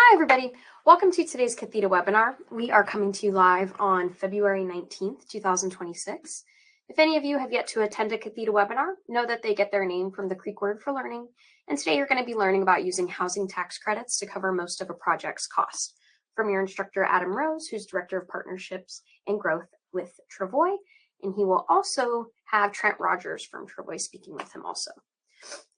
Hi, everybody. Welcome to today's Cathedra webinar. We are coming to you live on February 19th, 2026. If any of you have yet to attend a Cathedra webinar, know that they get their name from the Greek word for learning. And today you're going to be learning about using housing tax credits to cover most of a project's cost from your instructor, Adam Rose, who's Director of Partnerships and Growth with Travoy. And he will also have Trent Rogers from Travoy speaking with him also.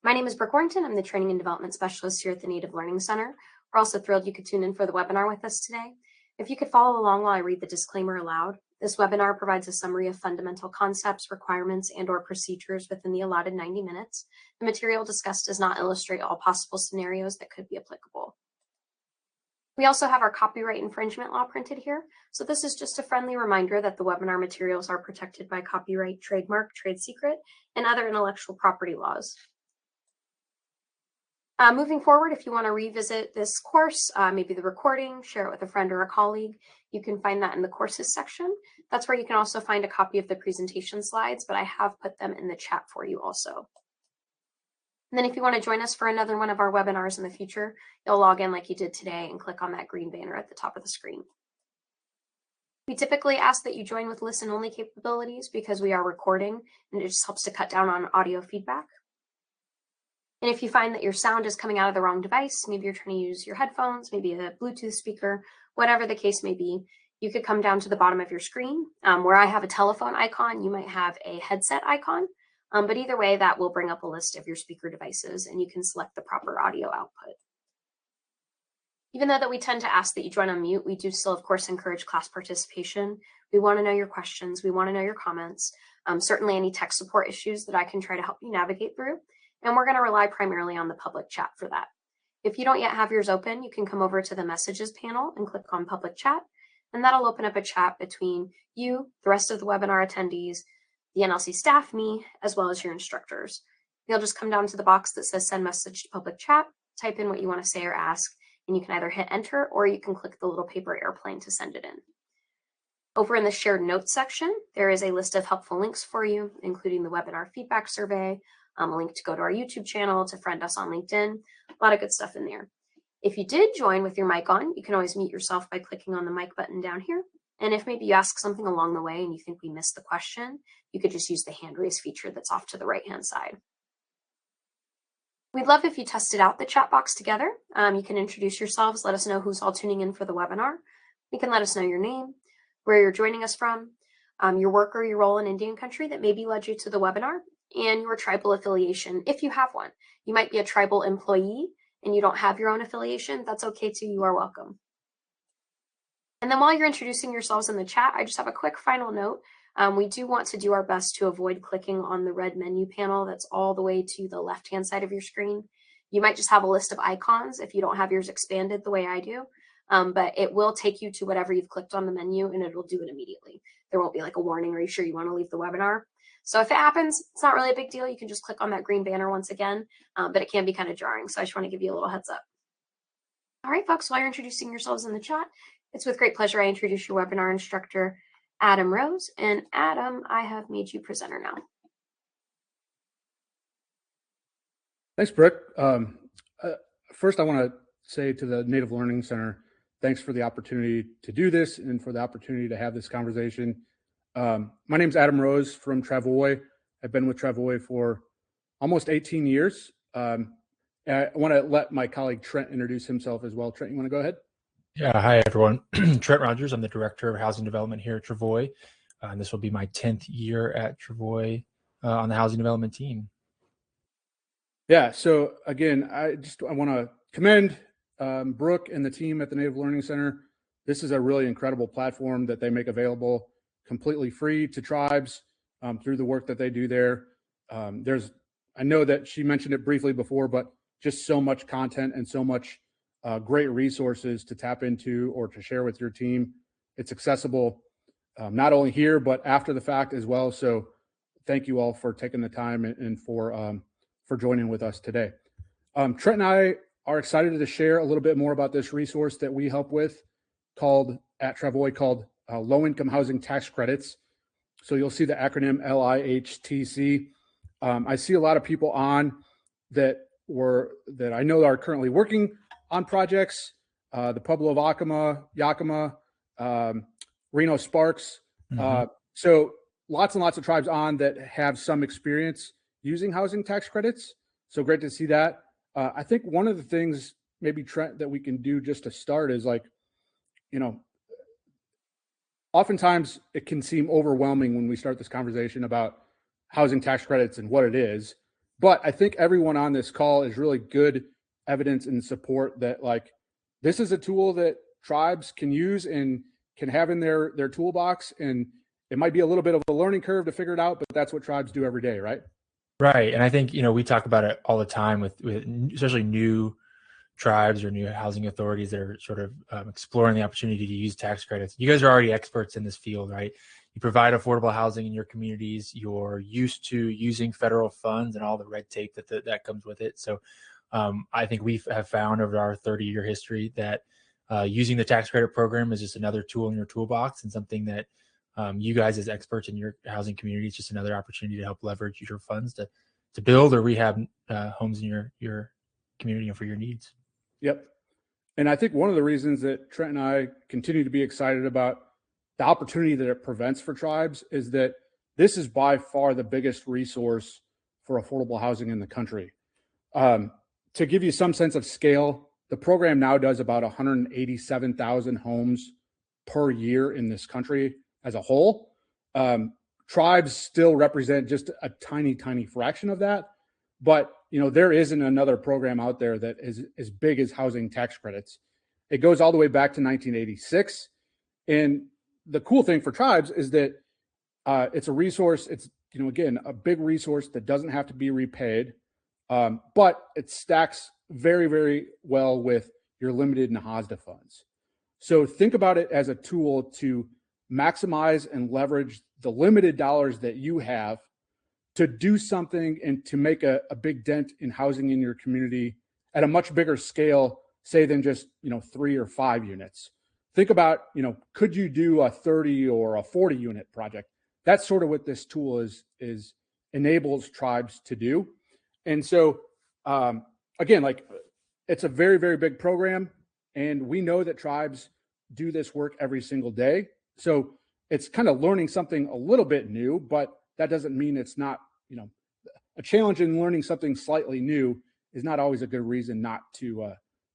My name is Brooke Warrington. I'm the Training and Development Specialist here at the Native Learning Center. We're also thrilled you could tune in for the webinar with us today. If you could follow along while I read the disclaimer aloud, this webinar provides a summary of fundamental concepts, requirements, and/or procedures within the allotted 90 minutes. The material discussed does not illustrate all possible scenarios that could be applicable. We also have our copyright infringement law printed here. So this is just a friendly reminder that the webinar materials are protected by copyright, trademark, trade secret, and other intellectual property laws. Moving forward, if you want to revisit this course, maybe the recording, share it with a friend or a colleague, you can find that in the courses section. That's where you can also find a copy of the presentation slides, but I have put them in the chat for you also. And then if you want to join us for another one of our webinars in the future, you'll log in like you did today and click on that green banner at the top of the screen. We typically ask that you join with listen-only capabilities because we are recording and it just helps to cut down on audio feedback. And if you find that your sound is coming out of the wrong device, maybe you're trying to use your headphones, maybe a Bluetooth speaker, whatever the case may be, you could come down to the bottom of your screen. Where I have a telephone icon, you might have a headset icon. But either way, that will bring up a list of your speaker devices and you can select the proper audio output. Even though that we tend to ask that you join on mute, we do still, of course, encourage class participation. We want to know your questions. We want to know your comments. Certainly any tech support issues that I can try to help you navigate through. And we're going to rely primarily on the public chat for that. If you don't yet have yours open, you can come over to the messages panel and click on public chat. And that'll open up a chat between you, the rest of the webinar attendees, the NLC staff, me, as well as your instructors. You'll just come down to the box that says send message to public chat, type in what you want to say or ask, and you can either hit enter or you can click the little paper airplane to send it in. Over in the shared notes section, there is a list of helpful links for you, including the webinar feedback survey, a link to go to our YouTube channel, to friend us on LinkedIn, a lot of good stuff in there. If you did join with your mic on, you can always mute yourself by clicking on the mic button down here. And if maybe you ask something along the way and you think we missed the question, you could just use the hand raise feature that's off to the right-hand side. We'd love if you tested out the chat box together. You can introduce yourselves, let us know who's all tuning in for the webinar. You can let us know your name, where you're joining us from, your work or your role in Indian country that maybe led you to the webinar, and your tribal affiliation, if you have one. You might be a tribal employee and you don't have your own affiliation. That's okay too. You are welcome. And then while you're introducing yourselves in the chat, I just have a quick final note. We do want to do our best to avoid clicking on the red menu panel that's all the way to the left-hand side of your screen. You might just have a list of icons if you don't have yours expanded the way I do, but it will take you to whatever you've clicked on the menu and it will do it immediately. There won't be like a warning, are you sure you want to leave the webinar? So if it happens, it's not really a big deal. You can just click on that green banner once again, but it can be kind of jarring. So I just want to give you a little heads up. All right, folks, while you're introducing yourselves in the chat, it's with great pleasure I introduce your webinar instructor, Adam Rose. And Adam, I have made you presenter now. Thanks, Brooke. First, I want to say to the Native Learning Center, thanks for the opportunity to do this and for the opportunity to have this conversation. My name is Adam Rose from Travoy. I've been with Travoy for almost 18 years. I want to let my colleague Trent introduce himself as well. Trent, you want to go ahead? Yeah, hi everyone. Trent Rogers. I'm the Director of Housing Development here at Travoy. And this will be my 10th year at Travoy on the Housing Development team. Yeah, so again, I want to commend Brooke and the team at the Native Learning Center. This is a really incredible platform that they make available completely free to tribes through the work that they do there. I know that she mentioned it briefly before, but just so much content and so much great resources to tap into or to share with your team. It's accessible not only here, but after the fact as well. So thank you all for taking the time and for joining with us today. Trent and I are excited to share a little bit more about this resource that we help with at Travoy called Low-Income Housing Tax Credits. So you'll see the acronym LIHTC. I see a lot of people on that I know are currently working on projects the Pueblo of Yakima, Reno Sparks. So lots and lots of tribes on that have some experience using housing tax credits. So great to see that. I think one of the things maybe, Trent, that we can do just to start is like, oftentimes it can seem overwhelming when we start this conversation about housing tax credits and what it is. But I think everyone on this call is really good evidence and support that like this is a tool that tribes can use and can have in their toolbox. And it might be a little bit of a learning curve to figure it out, but that's what tribes do every day, right? Right. And I think, we talk about it all the time with especially new tribes or new housing authorities that are sort of exploring the opportunity to use tax credits. You guys are already experts in this field, right? You provide affordable housing in your communities. You're used to using federal funds and all the red tape that comes with it. So I think we have found over our 30-year history that using the tax credit program is just another tool in your toolbox, and something that you guys as experts in your housing community, it's just another opportunity to help leverage your funds to build or rehab homes in your community and for your needs. Yep. And I think one of the reasons that Trent and I continue to be excited about the opportunity that it prevents for tribes is that this is by far the biggest resource for affordable housing in the country. To give you some sense of scale, the program now does about 187,000 homes per year in this country as a whole. Tribes still represent just a tiny, tiny fraction of that. But, there isn't another program out there that is as big as housing tax credits. It goes all the way back to 1986. And the cool thing for tribes is that it's a resource. It's, again, a big resource that doesn't have to be repaid, but it stacks very, very well with your limited NAHASDA funds. So think about it as a tool to maximize and leverage the limited dollars that you have to do something and to make a big dent in housing in your community at a much bigger scale, say, than just, 3 or 5 units. Think about, could you do a 30 or a 40 unit project? That's sort of what this tool is enables tribes to do. And so, again, like it's a very, very big program, and we know that tribes do this work every single day. So it's kind of learning something a little bit new, but that doesn't mean it's not, a challenge in learning something slightly new is not always a good reason not to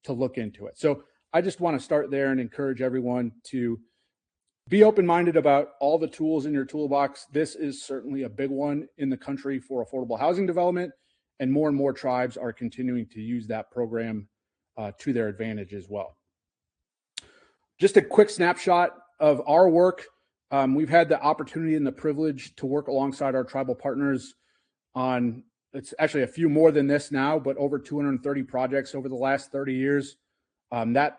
look into it. So I just want to start there and encourage everyone to be open-minded about all the tools in your toolbox. This is certainly a big one in the country for affordable housing development, and more tribes are continuing to use that program to their advantage as well. Just a quick snapshot of our work. We've had the opportunity and the privilege to work alongside our tribal partners on, it's actually a few more than this now, but over 230 projects over the last 30 years. That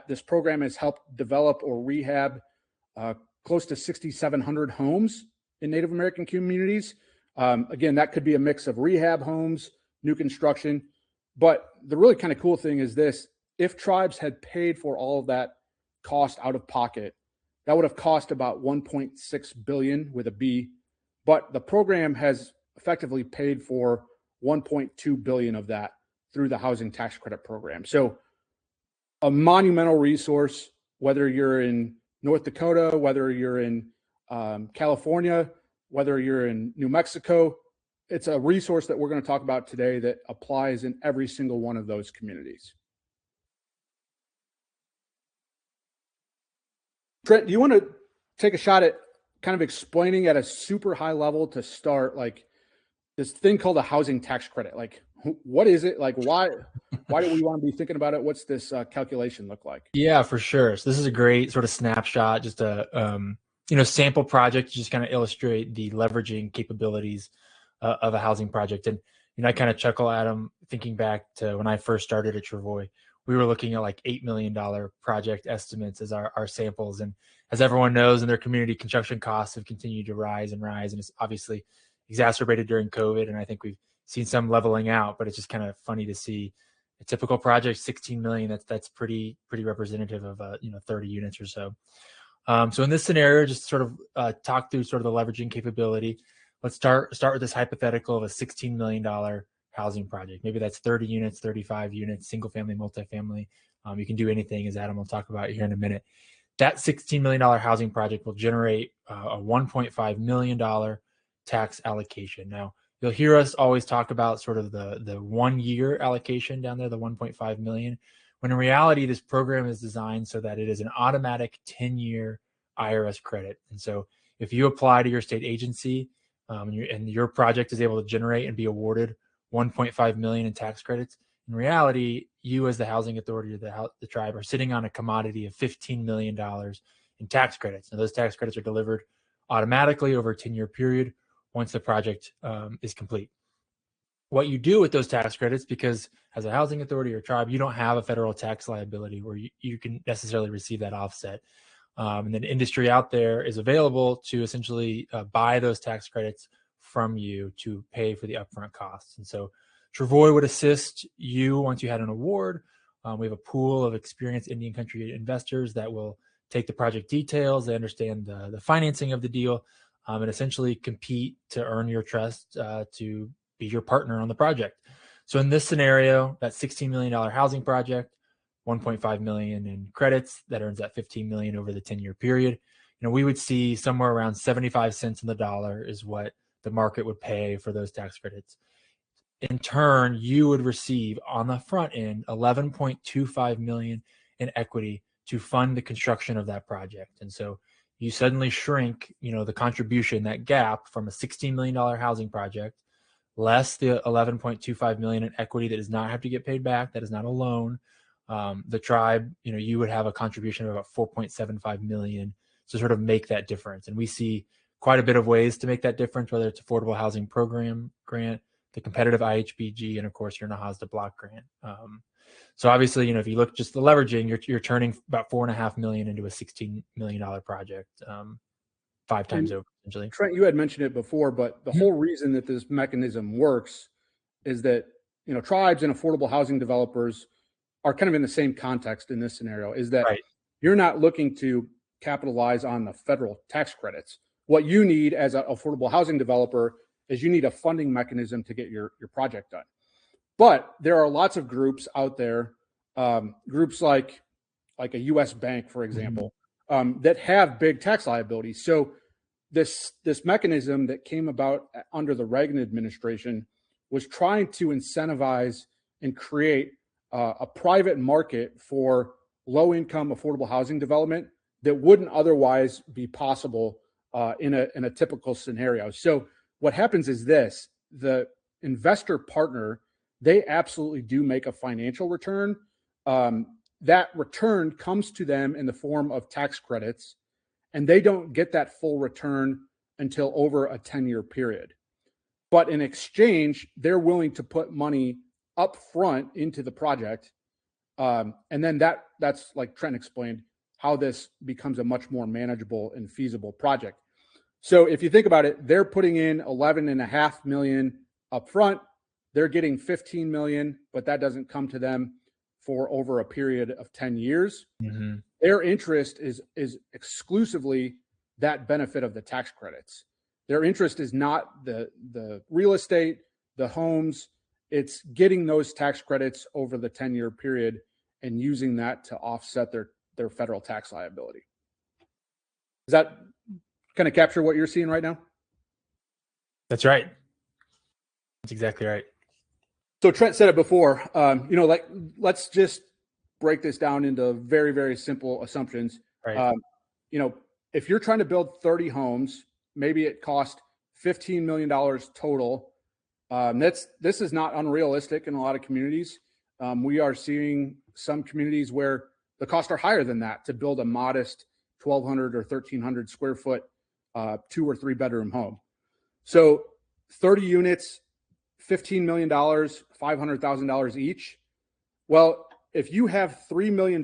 this program has helped develop or rehab close to 6,700 homes in Native American communities. Again, that could be a mix of rehab homes, new construction. But the really kind of cool thing is this: if tribes had paid for all of that cost out of pocket, that would have cost about 1.6 billion with a B, but the program has effectively paid for 1.2 billion of that through the housing tax credit program. So a monumental resource, whether you're in North Dakota, whether you're in California, whether you're in New Mexico, it's a resource that we're going to talk about today that applies in every single one of those communities. Trent, do you want to take a shot at kind of explaining at a super high level to start, like this thing called a housing tax credit? Like, what is it? Like, why do we want to be thinking about it? What's this calculation look like? Yeah, for sure. So this is a great sort of snapshot, just a sample project to just kind of illustrate the leveraging capabilities of a housing project. And I kind of chuckle at them thinking back to when I first started at Travoy. We were looking at like $8 million project estimates as our samples. And as everyone knows, in their community, construction costs have continued to rise, and it's obviously exacerbated during COVID. And I think we've seen some leveling out, but it's just kind of funny to see a typical project, 16 million. That's pretty representative of 30 units or so. So in this scenario, just sort of talk through sort of the leveraging capability. Let's start with this hypothetical of a $16 million housing project. Maybe that's 30 units, 35 units, single family, multifamily. You can do anything, as Adam will talk about here in a minute. That $16 million housing project will generate a $1.5 million tax allocation. Now, you'll hear us always talk about sort of the 1 year allocation down there, the 1.5 million, when in reality, this program is designed so that it is an automatic 10-year IRS credit. And so if you apply to your state agency and your project is able to generate and be awarded 1.5 million in tax credits, in reality, you as the housing authority or the tribe are sitting on a commodity of $15 million in tax credits. And those tax credits are delivered automatically over a 10-year period once the project is complete. What you do with those tax credits, because as a housing authority or tribe, you don't have a federal tax liability where you can necessarily receive that offset. And then industry out there is available to essentially buy those tax credits from you to pay for the upfront costs. And so Travoy would assist you once you had an award. We have a pool of experienced Indian country investors that will take the project details. They understand the financing of the deal and essentially compete to earn your trust to be your partner on the project. So in this scenario, that $16 million housing project, 1.5 million in credits, that earns that 15 million over the 10-year period. We would see somewhere around 75 cents on the dollar is what the market would pay for those tax credits. In turn, you would receive on the front end 11.25 million in equity to fund the construction of that project. And so you suddenly shrink, the contribution, that gap from a $16 million housing project, less the 11.25 million in equity that does not have to get paid back, that is not a loan. The tribe, you would have a contribution of about 4.75 million to sort of make that difference. And we see quite a bit of ways to make that difference, whether it's affordable housing program grant, the competitive IHBG, and of course your NAHASDA block grant. So obviously, if you look just the leveraging, you're turning about 4.5 million into a $16 million project, 5 times over, essentially. Trent, you had mentioned it before, but the whole reason that this mechanism works is that, tribes and affordable housing developers are kind of in the same context in this scenario, is that you're not looking to capitalize on the federal tax credits. What you need as an affordable housing developer is you need a funding mechanism to get your project done. But there are lots of groups out there, groups like a U.S. bank, for example, that have big tax liabilities. So this mechanism that came about under the Reagan administration was trying to incentivize and create a private market for low-income affordable housing development that wouldn't otherwise be possible in a typical scenario. So what happens is this: the investor partner, they absolutely do make a financial return. That return comes to them in the form of tax credits, and they don't get that full return until over a 10-year period. But in exchange, they're willing to put money up front into the project. And then that's like Trent explained, how this becomes a much more manageable and feasible project. So if you think about it, they're putting in 11.5 million up front. They're getting 15 million, but that doesn't come to them for over a period of 10 years. Mm-hmm. Their interest is exclusively that benefit of the tax credits. Their interest is not the real estate, the homes. It's getting those tax credits over the 10-year period and using that to offset their federal tax liability. Does that kind of capture what you're seeing right now? That's right. That's exactly right. So Trent said it before, let's just break this down into very, very simple assumptions. Right. If you're trying to build 30 homes, maybe it cost $15 million total. This is not unrealistic in a lot of communities. We are seeing some communities where the costs are higher than that to build a modest 1,200 or 1,300 square foot 2 or 3 bedroom home. So 30 units, $15 million, $500,000 each. Well, if you have $3 million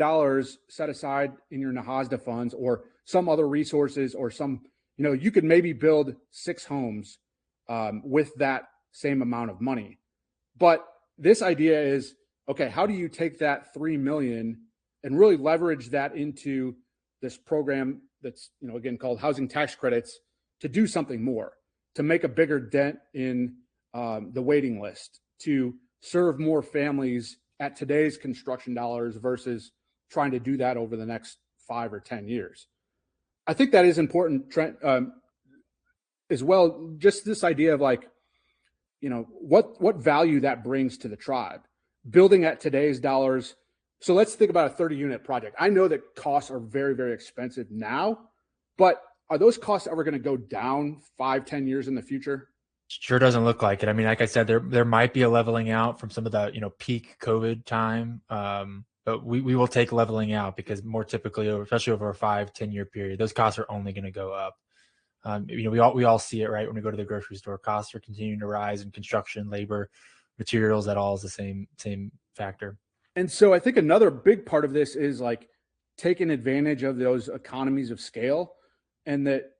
set aside in your NAHASDA funds or some other resources or you could maybe build 6 homes with that same amount of money. But this idea is, okay, how do you take that 3 million and really leverage that into this program that's, again, called housing tax credits to do something more, to make a bigger dent in the waiting list, to serve more families at today's construction dollars versus trying to do that over the next 5 or 10 years. I think that is important, Trent, as well. Just this idea of like, what value that brings to the tribe, building at today's dollars. So let's think about a 30-unit project. I know that costs are very, very expensive now, but are those costs ever going to go down 5, 10 years in the future? Sure doesn't look like it. I mean, like I said, there might be a leveling out from some of the peak COVID time, but we will take leveling out, because more typically, especially over a 5-10 year period, those costs are only going to go up. We all see it, right? When we go to the grocery store, costs are continuing to rise in construction, labor, materials. That all is the same factor. And so I think another big part of this is like taking advantage of those economies of scale. And that,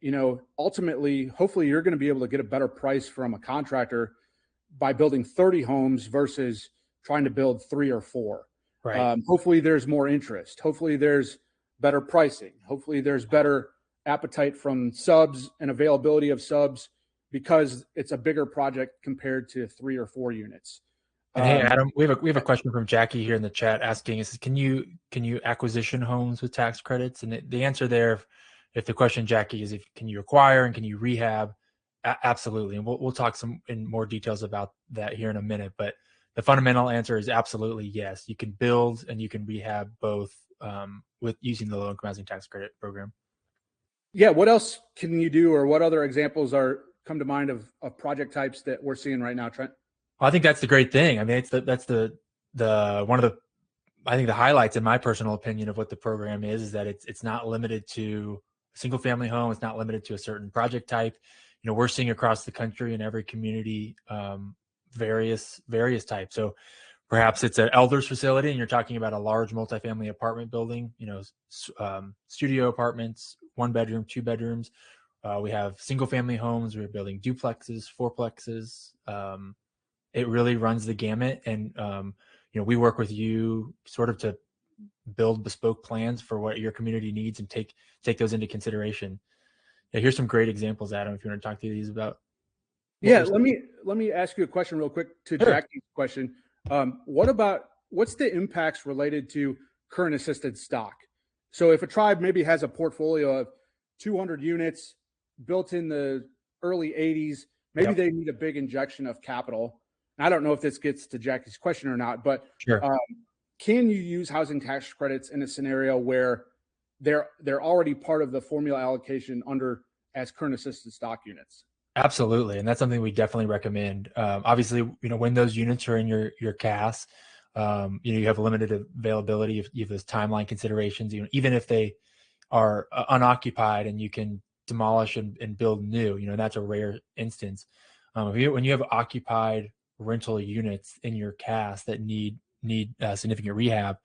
ultimately, hopefully you're going to be able to get a better price from a contractor by building 30 homes versus trying to build 3 or 4. Right. Hopefully there's more interest. Hopefully there's better pricing. Hopefully there's better appetite from subs and availability of subs, because it's a bigger project compared to 3 or 4 units. And hey, Adam, we have a question from Jackie here in the chat asking us, can you acquisition homes with tax credits? And the answer there, if the question, Jackie, is can you acquire and can you rehab? Absolutely. And we'll talk in more details about that here in a minute. But the fundamental answer is absolutely yes. You can build and you can rehab both with using the low-income housing tax credit program. Yeah. What else can you do, or what other examples come to mind of project types that we're seeing right now, Trent? Well, I think that's the great thing. I mean, that's the one of the, I think, the highlights, in my personal opinion, of what the program is that it's not limited to a single family home. It's not limited to a certain project type. We're seeing across the country in every community various types. So perhaps it's an elders facility and you're talking about a large multifamily apartment building, studio apartments, 1 bedroom, 2 bedrooms. We have single family homes. We're building duplexes, fourplexes. It really runs the gamut. And, we work with you sort of to build bespoke plans for what your community needs and take those into consideration. Yeah, here's some great examples, Adam, if you want to talk to these about. Yeah, let me ask you a question real quick to Sure. Jackie's question. What's the impacts related to current assisted stock? So if a tribe maybe has a portfolio of 200 units built in the early 80s, maybe Yep. they need a big injection of capital. I don't know if this gets to Jackie's question or not, but Sure. Can you use housing tax credits in a scenario where they're already part of the formula allocation as current assisted stock units? Absolutely. And that's something we definitely recommend. Obviously, when those units are in your CAS, you have limited availability. You have those timeline considerations, even if they are unoccupied and you can demolish and build new, that's a rare instance. When you have occupied rental units in your CAS that need significant rehab,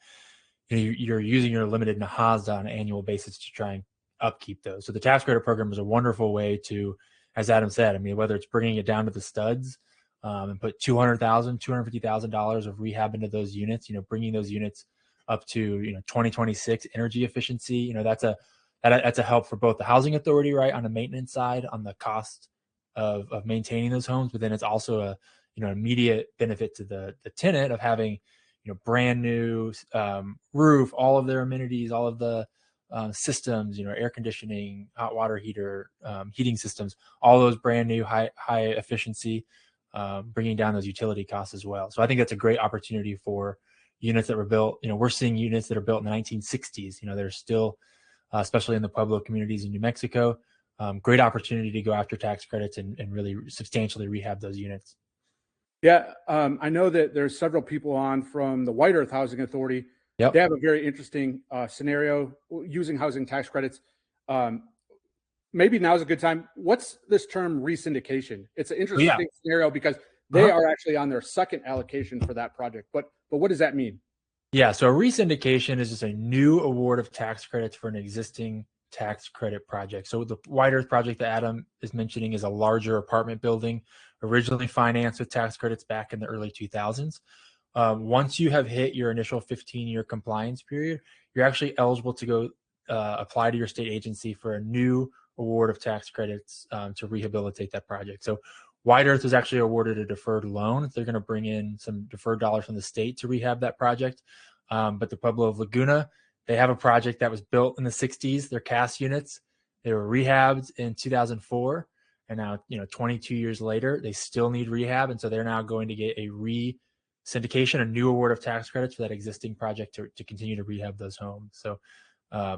you're using your limited NAHASDA on an annual basis to try and upkeep those. So the tax credit program is a wonderful way to, as Adam said, I mean, whether it's bringing it down to the studs and put $200,000, $250,000 of rehab into those units, bringing those units up to 2026 energy efficiency, that's a help for both the housing authority, right, on the maintenance side, on the cost of maintaining those homes, but then it's also a immediate benefit to the tenant of having brand new roof, all of their amenities, all of the systems, air conditioning, hot water heater, heating systems, all those brand new high efficiency, bringing down those utility costs as well. So I think that's a great opportunity for units that were built. We're seeing units that are built in the 1960s. They're still, especially in the Pueblo communities in New Mexico, great opportunity to go after tax credits and really substantially rehab those units. Yeah, I know that there's several people on from the White Earth Housing Authority. Yep. They have a very interesting scenario using housing tax credits. Maybe now's a good time. What's this term resyndication? It's an interesting scenario because they are actually on their second allocation for that project. But what does that mean? Yeah, so a resyndication is just a new award of tax credits for an existing tax credit project. So the White Earth project that Adam is mentioning is a larger apartment building, originally financed with tax credits back in the early 2000s. Once you have hit your initial 15-year compliance period, you're actually eligible to go apply to your state agency for a new award of tax credits to rehabilitate that project. So White Earth was actually awarded a deferred loan. They're going to bring in some deferred dollars from the state to rehab that project. But the Pueblo of Laguna, they have a project that was built in the 60s. They're cast units. They were rehabbed in 2004. And now, 22 years later, they still need rehab. And so they're now going to get a syndication, a new award of tax credits for that existing project to continue to rehab those homes. So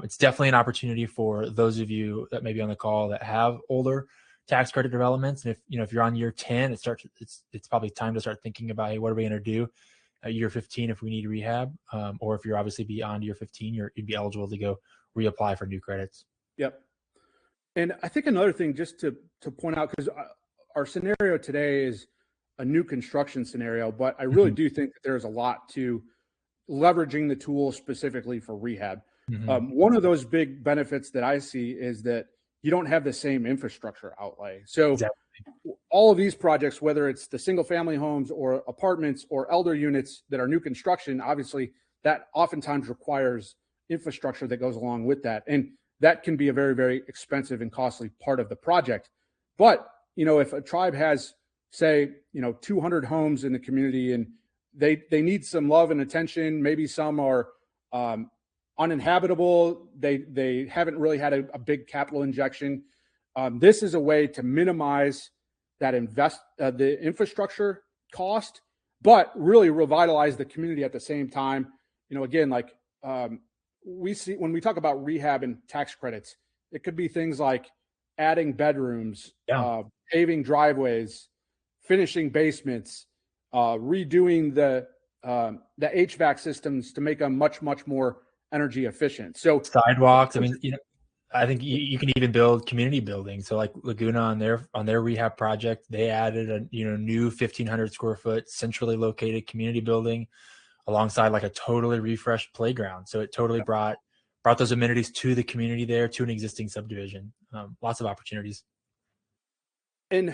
it's definitely an opportunity for those of you that may be on the call that have older tax credit developments. And if you're on year 10, it's probably time to start thinking about, hey, what are we going to do at year 15 if we need rehab? Or if you're obviously beyond year 15, you'd be eligible to go reapply for new credits. Yep. And I think another thing just to point out, because our scenario today is a new construction scenario, but I really do think that there's a lot to leveraging the tool specifically for rehab. One of those big benefits that I see is that you don't have the same infrastructure outlay. So all of these projects, whether it's the single family homes or apartments or elder units that are new construction, obviously that oftentimes requires infrastructure that goes along with that. And that can be a very, very expensive and costly part of the project. But, if a tribe has, say, 200 homes in the community and they need some love and attention, maybe some are uninhabitable, they haven't really had a big capital injection. This is a way to minimize that the infrastructure cost, but really revitalize the community at the same time. Again, like we see when we talk about rehab and tax credits, it could be things like adding bedrooms, paving driveways, finishing basements, redoing the HVAC systems to make them much, much more energy efficient. So sidewalks. I mean, I think you can even build community buildings. So like Laguna on their rehab project, they added a new 1,500 square foot centrally located community building alongside like a totally refreshed playground. So it totally brought those amenities to the community there, to an existing subdivision. Lots of opportunities. And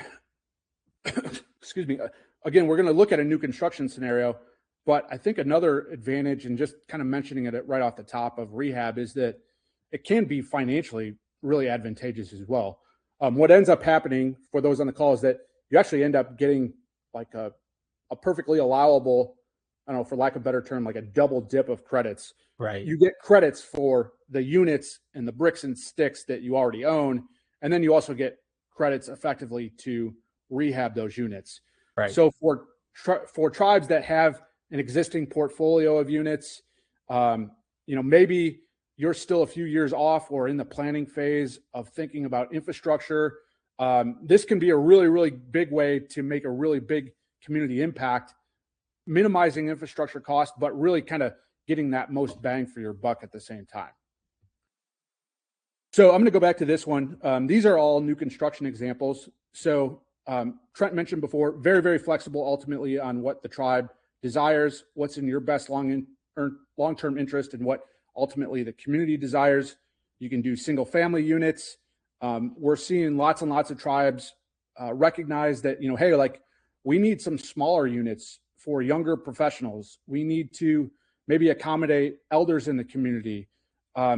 excuse me, again, we're going to look at a new construction scenario, but I think another advantage, and just kind of mentioning it right off the top of rehab, is that it can be financially really advantageous as well. What ends up happening for those on the call is that you actually end up getting like a perfectly allowable, I don't know, for lack of a better term, like a double dip of credits. Right. You get credits for the units and the bricks and sticks that you already own. And then you also get credits effectively to rehab those units. Right. So for tribes that have an existing portfolio of units, maybe you're still a few years off or in the planning phase of thinking about infrastructure. This can be a really, really big way to make a really big community impact, minimizing infrastructure costs, but really kind of getting that most bang for your buck at the same time. So I'm going to go back to this one. These are all new construction examples. So Trent mentioned before, very, very flexible ultimately on what the tribe desires, what's in your best long-term interest, and what ultimately the community desires. You can do single family units. We're seeing lots and lots of tribes recognize that, hey, like we need some smaller units for younger professionals. We need to maybe accommodate elders in the community.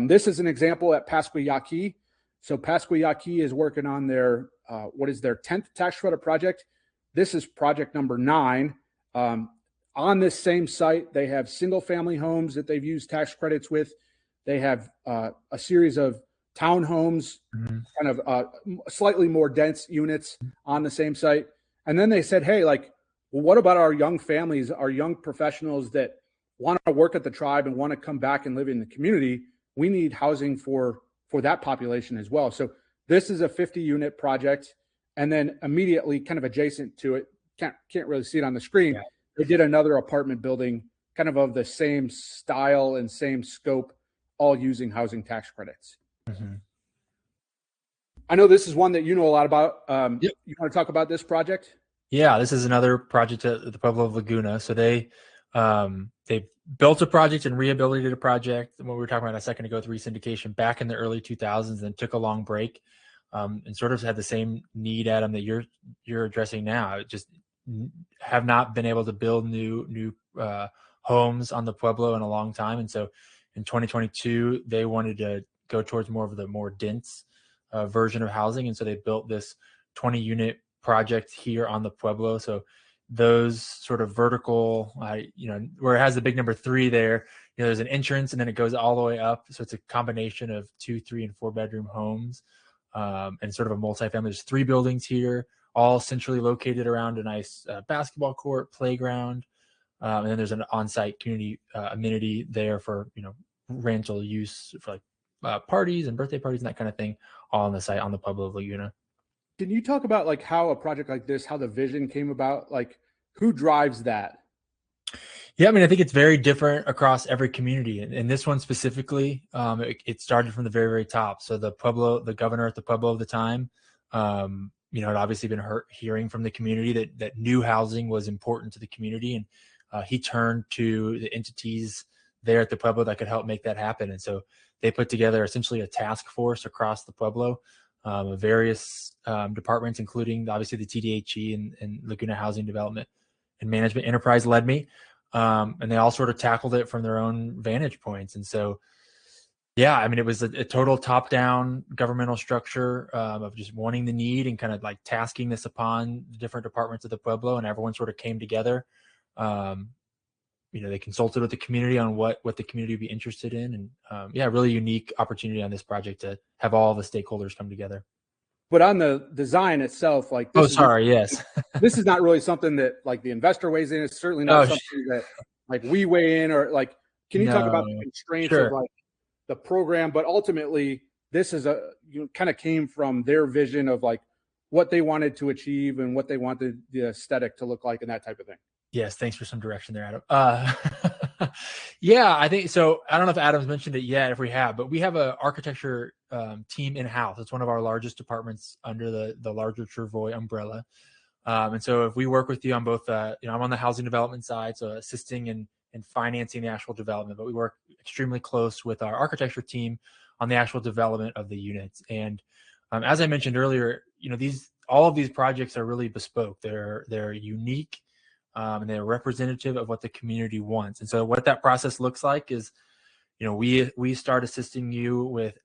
This is an example at Pasquayaqui. So Pasquayaqui is working on their 10th tax credit project. This is project number 9. On this same site, they have single family homes that they've used tax credits with. They have a series of townhomes, kind of slightly more dense units on the same site. And then they said, hey, like, well, what about our young families, our young professionals that want to work at the tribe and want to come back and live in the community? We need housing for that population as well. So this is a 50-unit project. And then immediately kind of adjacent to it, can't really see it on the screen, they did another apartment building kind of the same style and same scope, all using housing tax credits. I know this is one that you know a lot about. You want to talk about this project? Yeah, this is another project at the Pueblo of Laguna. So they built a project and rehabilitated a project, what we were talking about a second ago, with resyndication back in the early 2000s, and took a long break, and sort of had the same need, Adam, that you're addressing now. Just have not been able to build new homes on the Pueblo in a long time. And so in 2022, they wanted to go towards more of the more dense version of housing. And so they built this 20-unit project here on the Pueblo. So those sort of vertical, where it has the big number 3 there, there's an entrance and then it goes all the way up. So it's a combination of 2, 3, and 4 bedroom homes, and sort of a multifamily. There's 3 buildings here, all centrally located around a nice basketball court, playground. And then there's an on-site community amenity there for, rental use for like parties and birthday parties and that kind of thing, all on the site on the Pueblo of Laguna. Can you talk about like how a project like this, how the vision came about? Like who drives that? Yeah, I mean, I think it's very different across every community. And this one specifically, it started from the very, very top. So the governor at the Pueblo of the time, had obviously been hearing from the community that new housing was important to the community. And he turned to the entities there at the Pueblo that could help make that happen. And so they put together essentially a task force across the Pueblo of various departments, including obviously the TDHE and Laguna Housing Development and Management Enterprise led me. And they all sort of tackled it from their own vantage points. And so, yeah, I mean, it was a total top-down governmental structure of just wanting the need and kind of like tasking this upon the different departments of the Pueblo, and everyone sort of came together. They consulted with the community on what the community would be interested in. And really unique opportunity on this project to have all the stakeholders come together. But on the design itself, like yes. This is not really something that like the investor weighs in. It's certainly not something that like we weigh in, or like, can you talk about the constraints of like the program? But ultimately, this is kind of came from their vision of like what they wanted to achieve and what they wanted the aesthetic to look like and that type of thing. Yes, thanks for some direction there, Adam. Yeah, I think so. I don't know if Adam's mentioned it yet, if we have, but we have an architecture team in-house. It's one of our largest departments under the larger Travoy umbrella. And so if we work with you on both, I'm on the housing development side, so assisting and financing the actual development, but we work extremely close with our architecture team on the actual development of the units. And as I mentioned earlier, all of these projects are really bespoke. They're unique. And they're representative of what the community wants. And so what that process looks like is, we start assisting you with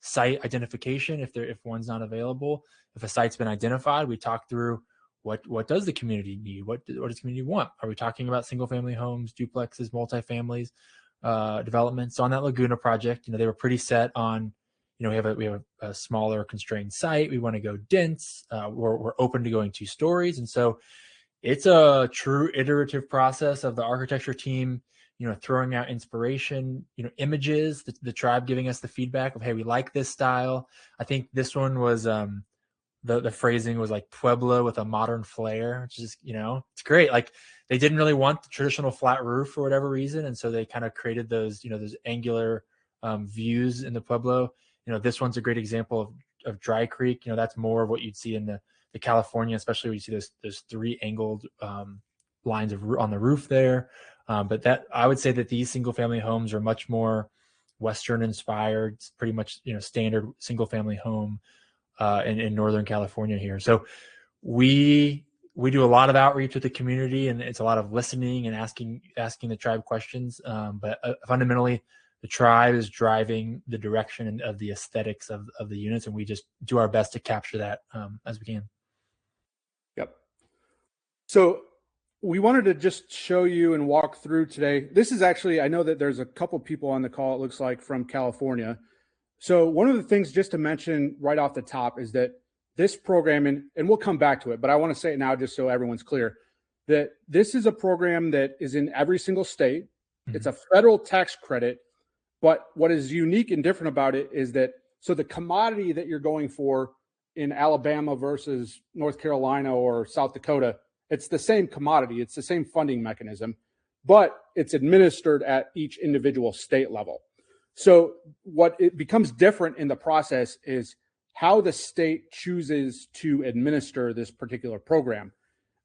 site identification if one's not available. If a site's been identified, we talk through what does the community need? What does the community want? Are we talking about single family homes, duplexes, multifamilies, developments? So on that Laguna project, they were pretty set on, we have a smaller constrained site. We want to go dense. We're open to going 2 stories. And so it's a true iterative process of the architecture team, throwing out inspiration, images, the tribe giving us the feedback of, hey, we like this style. I think this one was, the phrasing was like Pueblo with a modern flair, which is, it's great. Like they didn't really want the traditional flat roof for whatever reason. And so they kind of created those, those angular views in the Pueblo. This one's a great example of Dry Creek. That's more of what you'd see in the California, especially when you see those 3 angled lines on the roof there. But that I would say that these single family homes are much more Western inspired. It's pretty much standard single family home in Northern California here. So we do a lot of outreach with the community, and it's a lot of listening and asking the tribe questions. But fundamentally, the tribe is driving the direction of the aesthetics of the units, and we just do our best to capture that as we can. Yep. So we wanted to just show you and walk through today. This is actually, I know that there's a couple people on the call, it looks like, from California. So one of the things just to mention right off the top is that this program, and we'll come back to it, but I want to say it now just so everyone's clear, that this is a program that is in every single state. Mm-hmm. It's a federal tax credit, but what is unique and different about it is that, so the commodity that you're going for in Alabama versus North Carolina or South Dakota, it's the same commodity, it's the same funding mechanism, but it's administered at each individual state level. So what it becomes different in the process is how the state chooses to administer this particular program.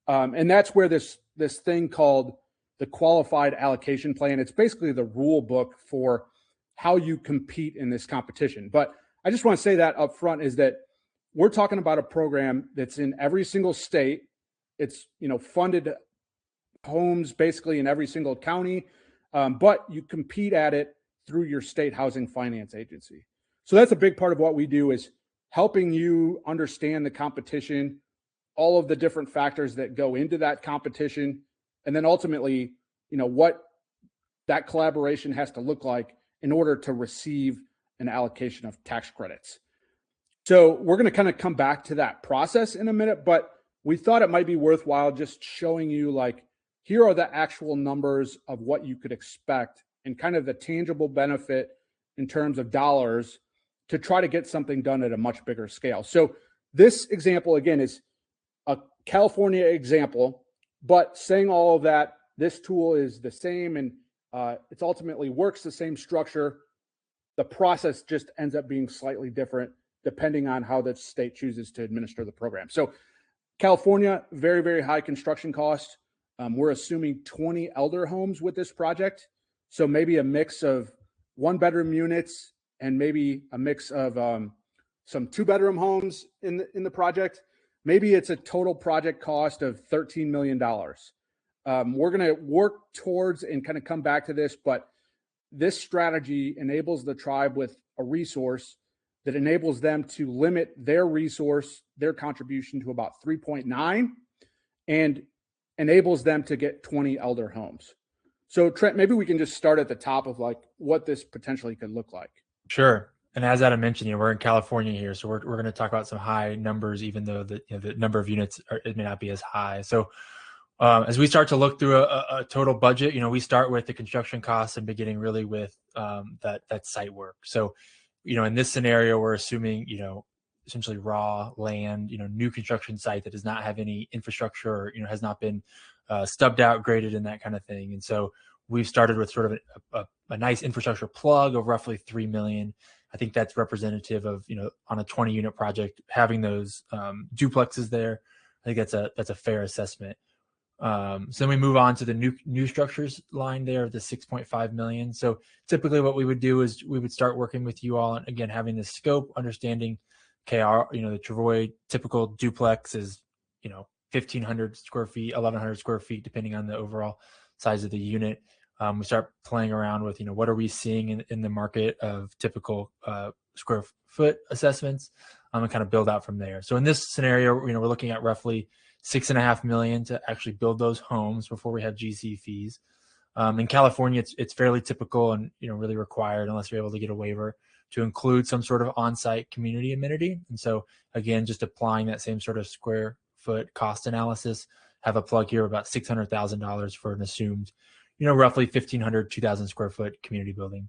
And that's where this thing called the Qualified Allocation Plan, it's basically the rule book for how you compete in this competition. But I just want to say that up front is that we're talking about a program that's in every single state. It's, funded homes basically in every single county, but you compete at it through your state housing finance agency. So that's a big part of what we do, is helping you understand the competition, all of the different factors that go into that competition, and then ultimately, what that collaboration has to look like in order to receive an allocation of tax credits. So we're going to kind of come back to that process in a minute, but we thought it might be worthwhile just showing you, like, here are the actual numbers of what you could expect and kind of the tangible benefit in terms of dollars to try to get something done at a much bigger scale. So this example, again, is a California example, but saying all of that, this tool is the same, and it's ultimately works the same structure. The process just ends up being slightly different depending on how the state chooses to administer the program. So California, very, very high construction cost. We're assuming 20 elder homes with this project. So maybe a mix of 1-bedroom units and maybe a mix of some 2-bedroom homes in the project. Maybe it's a total project cost of $13 million. We're going to work towards and kind of come back to this, but this strategy enables the tribe with a resource that enables them to limit their contribution to about 3.9, and enables them to get 20 elder homes. So Trent, maybe we can just start at the top of like what this potentially could look like. Sure. And as Adam mentioned, we're in California here, so we're going to talk about some high numbers, even though the number of units it may not be as high. So as we start to look through a total budget, we start with the construction costs and beginning really with that site work. So, in this scenario, we're assuming, essentially raw land, new construction site that does not have any infrastructure or, has not been stubbed out, graded, and that kind of thing. And so we've started with sort of a nice infrastructure plug of roughly $3 million. I think that's representative of, on a 20 unit project, having those duplexes there. I think that's a fair assessment. So then we move on to the new structures line there of the 6.5 million. So typically what we would do is we would start working with you all, and again, having this scope, understanding, okay, the Travoy typical duplex is, 1,500 square feet, 1,100 square feet, depending on the overall size of the unit. We start playing around with, what are we seeing in the market of typical square foot assessments, and kind of build out from there. So in this scenario, we're looking at roughly $6.5 million to actually build those homes before we have GC fees. In California, it's fairly typical and really required, unless you're able to get a waiver, to include some sort of on-site community amenity. And so again, just applying that same sort of square foot cost analysis, have a plug here of about $600,000 for an assumed, roughly 1,500, 2,000 square foot community building.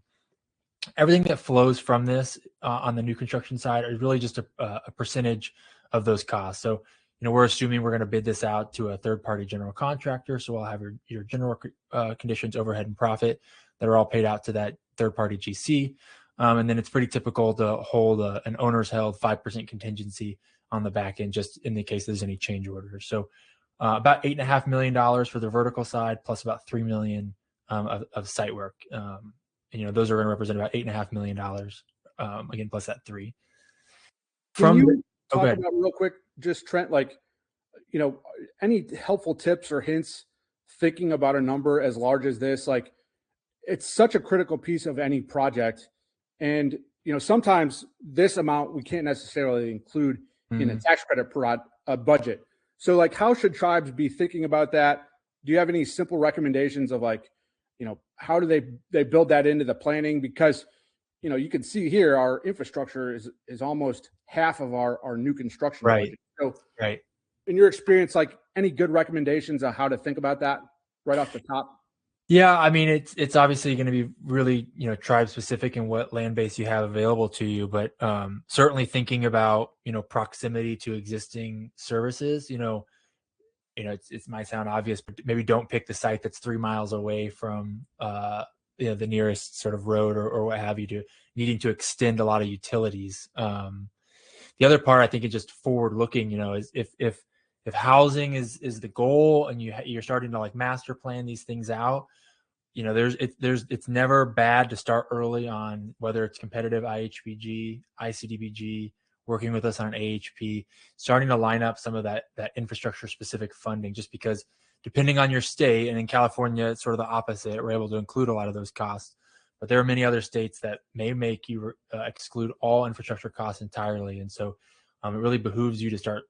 Everything that flows from this on the new construction side is really just a percentage of those costs. So we're assuming we're going to bid this out to a third-party general contractor. So we'll have your general conditions, overhead, and profit that are all paid out to that third-party GC. And then it's pretty typical to hold an owner's held 5% contingency on the back end, just in the case there's any change orders. So about $8.5 million for the vertical side, plus about $3 million of site work. And those are going to represent about $8.5 million, again, plus that 3. Can you talk about real quick, just Trent, any helpful tips or hints thinking about a number as large as this? Like, it's such a critical piece of any project. And, sometimes this amount we can't necessarily include in a tax credit budget. So how should tribes be thinking about that? Do you have any simple recommendations of how do they build that into the planning? Because, you can see here, our infrastructure is almost half of our new construction budget. So right. In your experience, any good recommendations on how to think about that right off the top? Yeah, I mean, it's obviously going to be really, tribe specific in what land base you have available to you, but certainly thinking about, proximity to existing services, it might sound obvious, but maybe don't pick the site that's 3 miles away from, the nearest sort of road or what have you, to needing to extend a lot of utilities. The other part, I think, is just forward looking, is if housing is the goal and you're starting to master plan these things out, it's never bad to start early on, whether it's competitive IHBG, ICDBG, working with us on an AHP, starting to line up some of that infrastructure specific funding, just because depending on your state, and in California, it's sort of the opposite. We're able to include a lot of those costs, but there are many other states that may make you exclude all infrastructure costs entirely. And so it really behooves you to start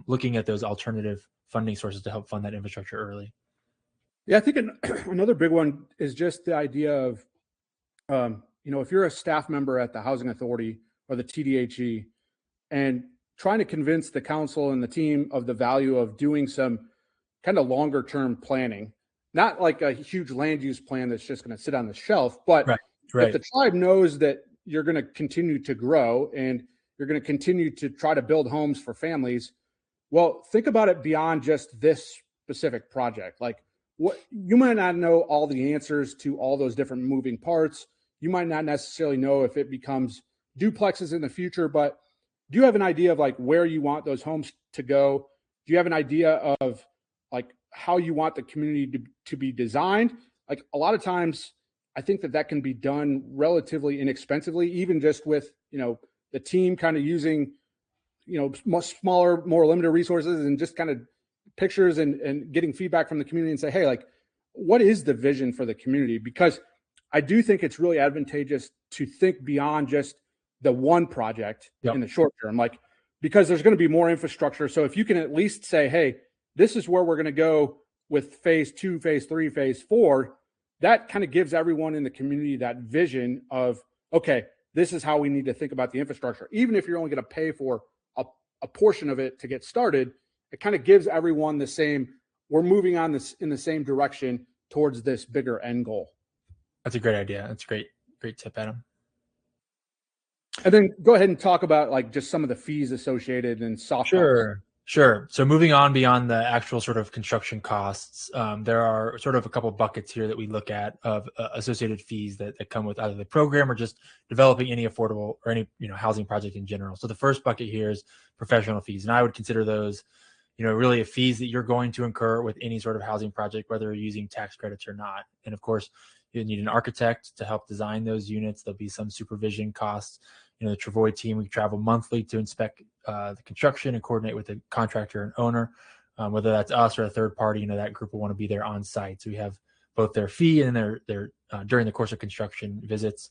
looking at those alternative funding sources to help fund that infrastructure early. Yeah, I think another big one is just the idea of, if you're a staff member at the Housing Authority or the TDHE and trying to convince the council and the team of the value of doing some kind of longer term planning, not like a huge land use plan that's just going to sit on the shelf, but Right. if the tribe knows that you're going to continue to grow and you're going to continue to try to build homes for families, well, think about it beyond just this specific project. Like, what you might not know all the answers to all those different moving parts. You might not necessarily know if it becomes duplexes in the future, but do you have an idea of like where you want those homes to go? Do you have an idea of like how you want the community to be designed? Like, a lot of times I think that can be done relatively inexpensively, even just with, the team kind of using, much smaller, more limited resources and just kind of pictures and getting feedback from the community and say, hey, like, what is the vision for the community? Because I do think it's really advantageous to think beyond just the one project in the short term, like, because there's going to be more infrastructure. So if you can at least say, hey, this is where we're going to go with phase 2, phase 3, phase 4, that kind of gives everyone in the community that vision of, okay, this is how we need to think about the infrastructure. Even if you're only going to pay for a portion of it to get started, it kind of gives everyone the same, we're moving on this in the same direction towards this bigger end goal. That's a great idea. That's a great tip, Adam. And then go ahead and talk about like just some of the fees associated and soft costs. Sure. So moving on beyond the actual sort of construction costs, there are sort of a couple buckets here that we look at of associated fees that come with either the program or just developing any affordable or any housing project in general. So the first bucket here is professional fees, and I would consider those really fees that you're going to incur with any sort of housing project, whether you're using tax credits or not. And of course, you need an architect to help design those units. There'll be some supervision costs. The Travoy team, we travel monthly to inspect the construction and coordinate with the contractor and owner, whether that's us or a third party. That group will want to be there on site. So we have both their fee and their during the course of construction visits.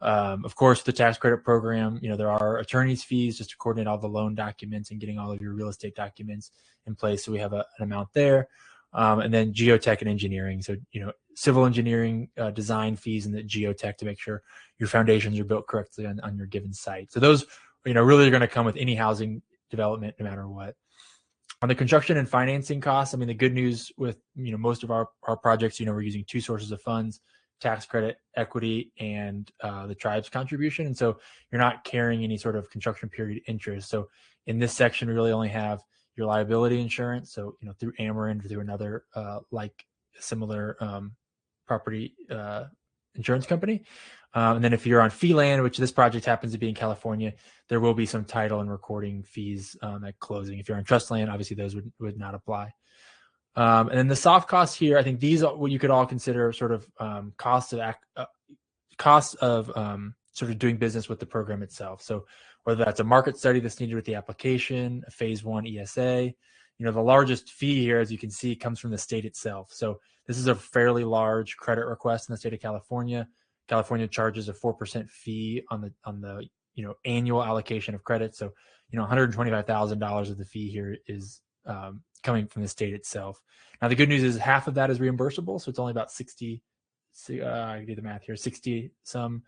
Of course, the tax credit program, there are attorney's fees just to coordinate all the loan documents and getting all of your real estate documents in place. So we have an amount there. And then geotech and engineering. So, civil engineering, design fees, and the geotech to make sure your foundations are built correctly on your given site. So those, really are going to come with any housing development, no matter what. On the construction and financing costs, the good news with, most of our projects, we're using two sources of funds: tax credit, equity, and the tribe's contribution. And so you're not carrying any sort of construction period interest. So in this section, we really only have your liability insurance. So, through Ameren, through another similar property insurance company. And then if you're on fee land, which this project happens to be in California, there will be some title and recording fees at closing. If you're on trust land, obviously those would not apply. And then the soft costs here, I think these are what you could all consider sort of costs of sort of doing business with the program itself. So whether that's a market study that's needed with the application, a phase 1 ESA, the largest fee here, as you can see, comes from the state itself. So this is a fairly large credit request in the state of California. California charges a 4% fee on the annual allocation of credit. So $125,000 of the fee here is coming from the state itself. Now the good news is half of that is reimbursable, so it's only about 60. I can do the math here, 60 some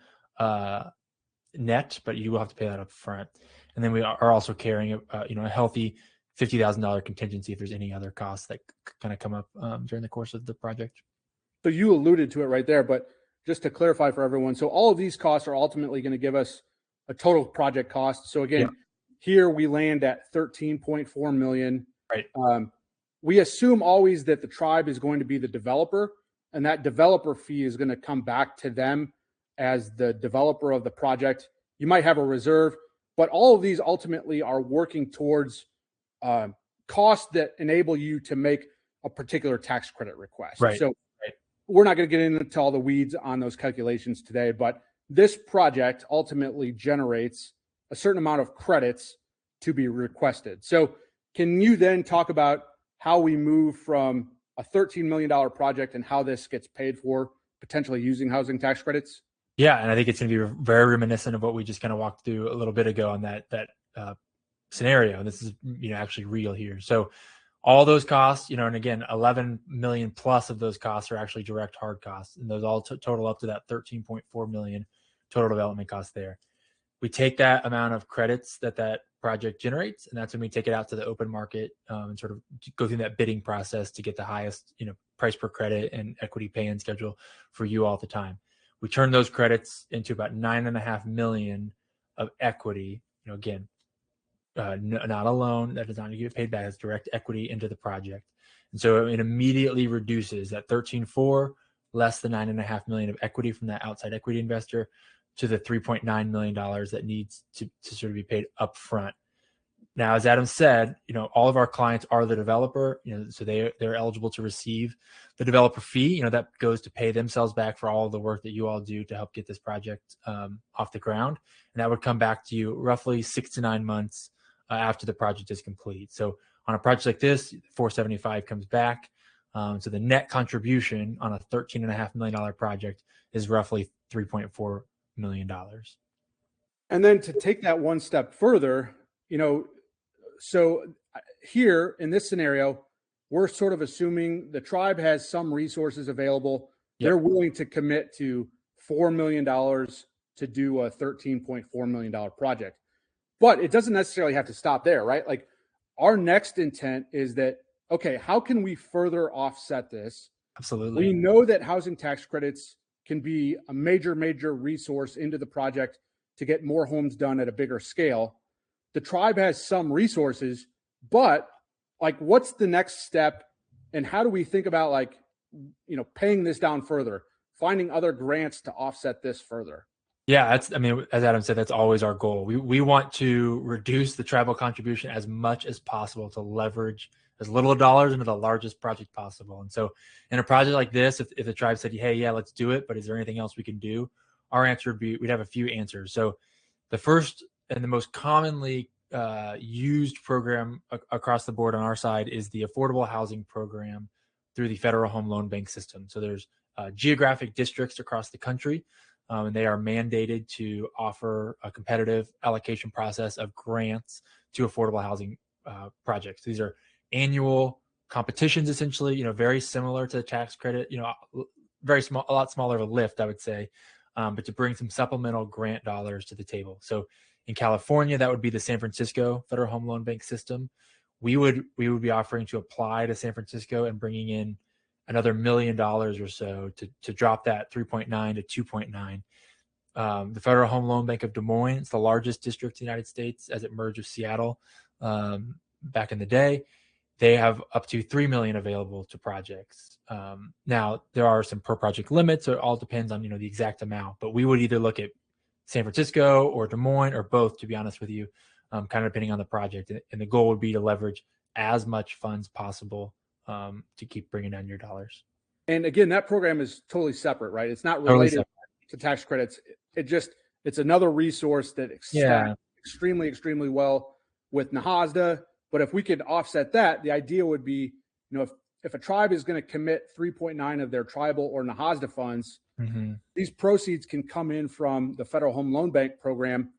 net, but you will have to pay that up front. And then we are also carrying a healthy $50,000 contingency if there's any other costs that kind of come up during the course of the project. So you alluded to it right there, but just to clarify for everyone, so all of these costs are ultimately going to give us a total project cost. So again, here we land at 13.4 million. Right. We assume always that the tribe is going to be the developer, and that developer fee is going to come back to them as the developer of the project. You might have a reserve, but all of these ultimately are working towards costs that enable you to make a particular tax credit request. Right. So we're not going to get into all the weeds on those calculations today, but this project ultimately generates a certain amount of credits to be requested. So can you then talk about how we move from a $13 million project and how this gets paid for, potentially using housing tax credits? Yeah, and I think it's going to be very reminiscent of what we just kind of walked through a little bit ago on that scenario. This is, actually real here. So all those costs, and again, 11 million plus of those costs are actually direct hard costs. And those all total up to that 13.4 million total development cost there. We take that amount of credits that project generates, and that's when we take it out to the open market and sort of go through that bidding process to get the highest, price per credit and equity pay-in schedule for you all the time. We turn those credits into about 9.5 million of equity. Again, not a loan that does not get paid back. It's direct equity into the project, and so it immediately reduces that 13.4 less the 9.5 million of equity from that outside equity investor to the $3.9 million that needs to sort of be paid up front. Now, as Adam said, all of our clients are the developer, so they're eligible to receive the developer fee, that goes to pay themselves back for all of the work that you all do to help get this project off the ground. And that would come back to you roughly 6 to 9 months after the project is complete. So on a project like this, 475 comes back. So the net contribution on a $13.5 million project is roughly $3.4 million. And then to take that one step further, so here in this scenario, we're sort of assuming the tribe has some resources available. Yep. They're willing to commit to $4 million to do a $13.4 million project. But it doesn't necessarily have to stop there, right? Like our next intent is that, okay, how can we further offset this? Absolutely. We know that housing tax credits can be a major resource into the project to get more homes done at a bigger scale. The tribe has some resources, but like, what's the next step? And how do we think about paying this down further, finding other grants to offset this further? Yeah, as Adam said, that's always our goal. We want to reduce the tribal contribution as much as possible to leverage as little dollars into the largest project possible. And so in a project like this, if the tribe said, hey, yeah, let's do it, but is there anything else we can do? Our answer would be, we'd have a few answers. So the first and the most commonly used program across the board on our side is the Affordable Housing Program through the Federal Home Loan Bank system. So there's geographic districts across the country, and they are mandated to offer a competitive allocation process of grants to affordable housing projects. These are annual competitions, essentially, very similar to the tax credit, very small, a lot smaller of a lift, I would say, but to bring some supplemental grant dollars to the table. So in California, that would be the San Francisco Federal Home Loan Bank system. We would be offering to apply to San Francisco and bringing in another $1 million or so to drop that 3.9 to 2.9. The Federal Home Loan Bank of Des Moines, it's the largest district in the United States as it merged with Seattle back in the day. They have up to $3 million available to projects. Now, there are some per project limits, so it all depends on the exact amount. But we would either look at San Francisco or Des Moines or both, to be honest with you, kind of depending on the project. And the goal would be to leverage as much funds possible to keep bringing down your dollars. And again, that program is totally separate, right? It's not related to tax credits. It's another resource that extends extremely well with NAHASDA. But if we could offset that, the idea would be, if a tribe is going to commit 3.9 of their tribal or NAHASDA funds, these proceeds can come in from the Federal Home Loan Bank program.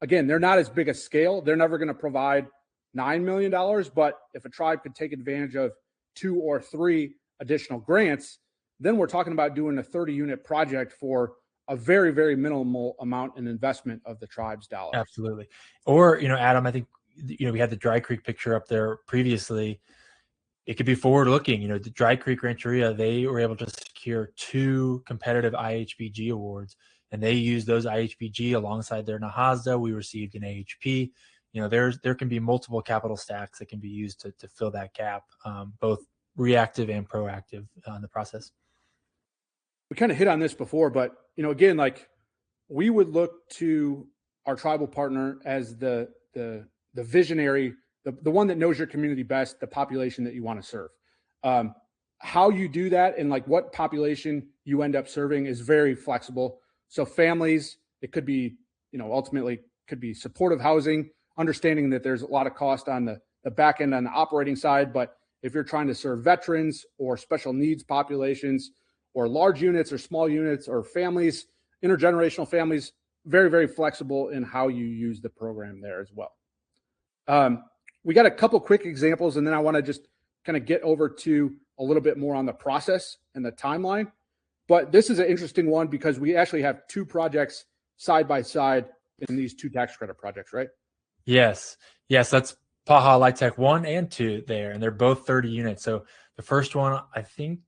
Again, they're not as big a scale. They're never going to provide $9 million. But if a tribe could take advantage of 2 or 3 additional grants, then we're talking about doing a 30-unit project for a very minimal amount in investment of the tribe's dollars. Absolutely. Or, Adam, I think, we had the Dry Creek picture up there previously. It could be forward looking. The Dry Creek Rancheria, they were able to secure 2 competitive IHBG awards, and they used those IHBG alongside their NAHASDA. We received an AHP. There can be multiple capital stacks that can be used to fill that gap, both reactive and proactive in the process. We kind of hit on this before, but again, we would look to our tribal partner as the visionary, the one that knows your community best, the population that you want to serve. How you do that and what population you end up serving is very flexible. So families, it could be, ultimately could be supportive housing, understanding that there's a lot of cost on the back end on the operating side. But if you're trying to serve veterans or special needs populations or large units or small units or families, intergenerational families, very flexible in how you use the program there as well. We got a couple quick examples, and then I want to just kind of get over to a little bit more on the process and the timeline. But this is an interesting one because we actually have two projects side by side in these two tax credit projects, right? Yes. That's Paha Light Tech 1 and 2 there, and they're both 30 units. So the first one, I think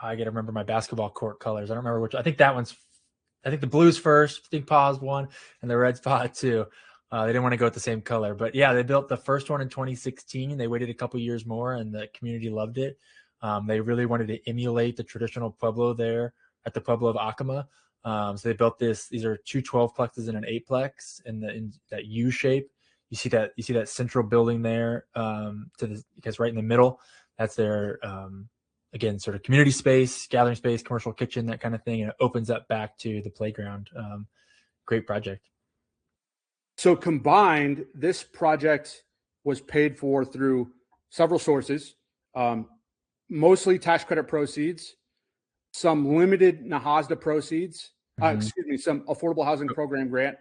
I got to remember my basketball court colors. I don't remember which. I think the blue's first. I think Paha's 1 and the red's Paha 2. They didn't want to go with the same color, but yeah, they built the first one in 2016. They waited a couple years more, and the community loved it. They really wanted to emulate the traditional pueblo there at the Pueblo of Acoma. So they built this. These are two 12-plexes and an 8-plex in that U shape. You see that central building there because right in the middle, that's their again sort of community space, gathering space, commercial kitchen, that kind of thing, and it opens up back to the playground. Great project. So combined, this project was paid for through several sources, mostly tax credit proceeds, some limited NAHASDA proceeds, some affordable housing program grant,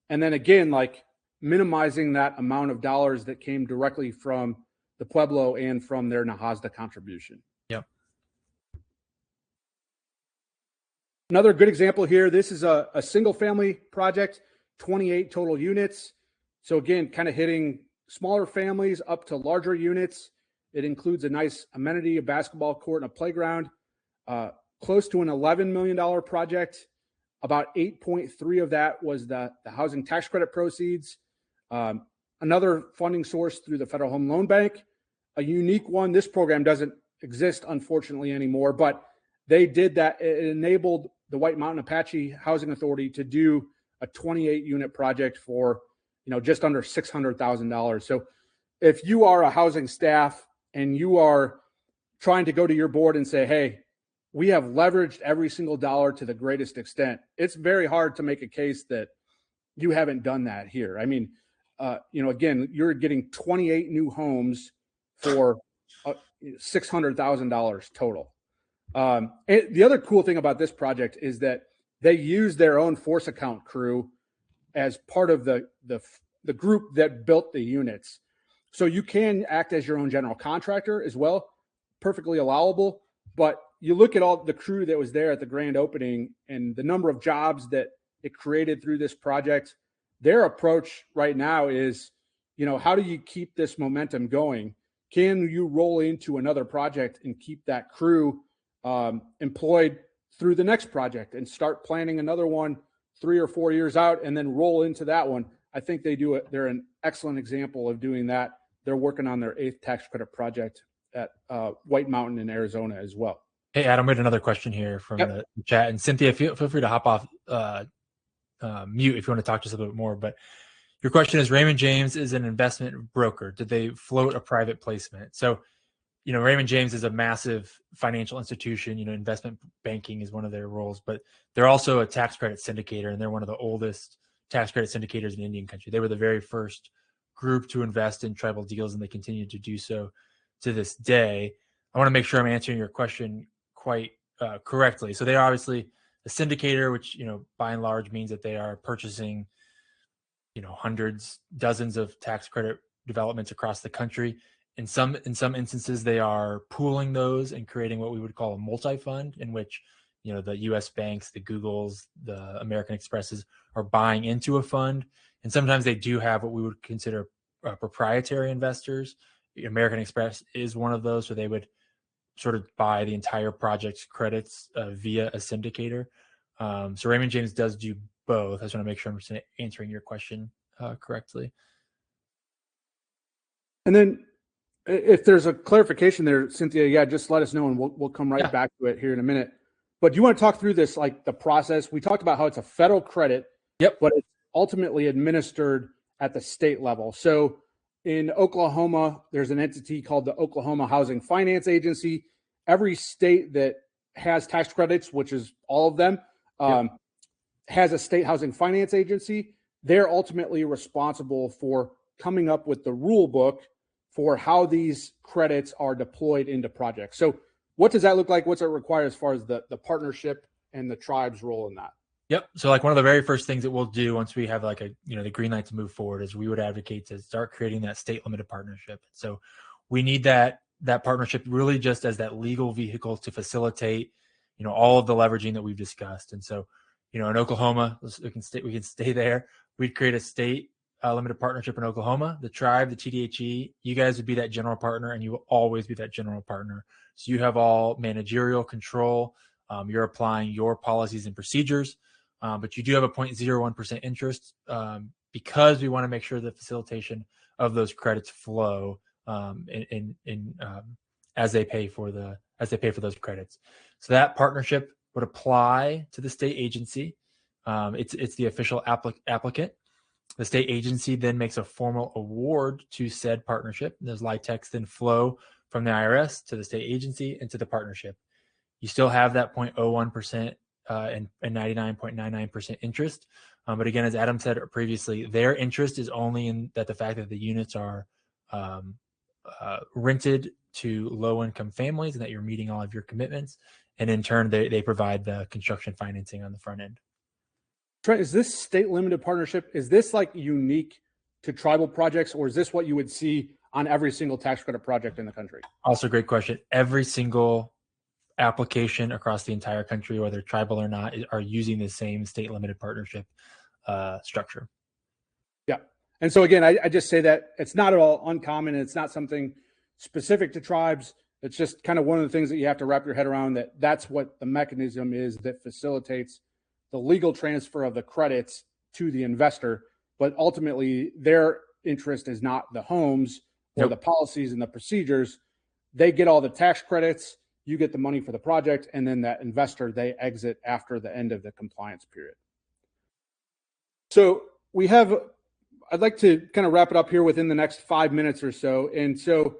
and then again, like minimizing that amount of dollars that came directly from the Pueblo and from their NAHASDA contribution. Yep. Another good example here, this is a single family project, 28 total units. So again, kind of hitting smaller families up to larger units. It includes a nice amenity, a basketball court, and a playground. Close to an $11 million project. About 8.3 of that was the housing tax credit proceeds. Another funding source through the Federal Home Loan Bank. A unique one. This program doesn't exist, unfortunately, anymore, but they did that. It enabled the White Mountain Apache Housing Authority to do a 28 unit project for, just under $600,000. So if you are a housing staff and you are trying to go to your board and say, hey, we have leveraged every single dollar to the greatest extent, it's very hard to make a case that you haven't done that here. I mean, again, you're getting 28 new homes for $600,000 total. And the other cool thing about this project is that they use their own force account crew as part of the group that built the units. So you can act as your own general contractor as well, perfectly allowable. But you look at all the crew that was there at the grand opening and the number of jobs that it created through this project. Their approach right now is, how do you keep this momentum going? Can you roll into another project and keep that crew employed through the next project and start planning another one 3 or 4 years out and then roll into that one? I think they do it. They're an excellent example of doing that. They're working on their 8th tax credit project at White Mountain in Arizona as well. Hey, Adam, we had another question here from the chat. And Cynthia, feel free to hop off mute if you want to talk to us a little bit more. But your question is, Raymond James is an investment broker. Did they float a private placement? So, Raymond James is a massive financial institution. Investment banking is one of their roles, but they're also a tax credit syndicator, and they're one of the oldest tax credit syndicators in Indian country. They were the very first group to invest in tribal deals, and they continue to do so to this day. I want to make sure I'm answering your question quite correctly. So they are obviously a syndicator, which, by and large means that they are purchasing, hundreds, dozens of tax credit developments across the country. In some instances, they are pooling those and creating what we would call a multi-fund, in which, the U.S. banks, the Googles, the American Expresses are buying into a fund. And sometimes they do have what we would consider proprietary investors. American Express is one of those, so they would sort of buy the entire project's credits via a syndicator. So Raymond James does do both. I just want to make sure I'm answering your question correctly. And then if there's a clarification there, Cynthia, just let us know and we'll come right back to it here in a minute. But do you want to talk through this, like the process? We talked about how it's a federal credit, but it's ultimately administered at the state level. So in Oklahoma, there's an entity called the Oklahoma Housing Finance Agency. Every state that has tax credits, which is all of them, has a state housing finance agency. They're ultimately responsible for coming up with the rule book for how these credits are deployed into projects. So what does that look like? What's it require as far as the partnership and the tribe's role in that? Yep. So like one of the very first things that we'll do once we have like the green light to move forward is we would advocate to start creating that state limited partnership. So we need that partnership really just as that legal vehicle to facilitate, all of the leveraging that we've discussed. And so, in Oklahoma, we can stay there. We'd create a state limited partnership in Oklahoma. The tribe, the TDHE, you guys would be that general partner, and you will always be that general partner. So you have all managerial control. You're applying your policies and procedures. But you do have a 0.01% interest because we want to make sure the facilitation of those credits flow as they pay for those credits. So that partnership would apply to the state agency. It's the official applicant. The state agency then makes a formal award to said partnership. And those LIHTCs then flow from the IRS to the state agency and to the partnership. You still have that 0.01% and 99.99% interest. But again, as Adam said previously, their interest is only in the fact that the units are rented to low-income families and that you're meeting all of your commitments. And in turn, they provide the construction financing on the front end. Trent, is this state limited partnership, is this like unique to tribal projects, or is this what you would see on every single tax credit project in the country? Also, great question. Every single application across the entire country, whether tribal or not, are using the same state limited partnership structure. Yeah. And so again, I just say that it's not at all uncommon. It's not something specific to tribes. It's just kind of one of the things that you have to wrap your head around, that's what the mechanism is that facilitates the legal transfer of the credits to the investor. But ultimately, their interest is not the homes or the policies and the procedures. They get all the tax credits. You get the money for the project, and then that investor, they exit after the end of the compliance period. So I'd like to kind of wrap it up here within the next 5 minutes or so. And so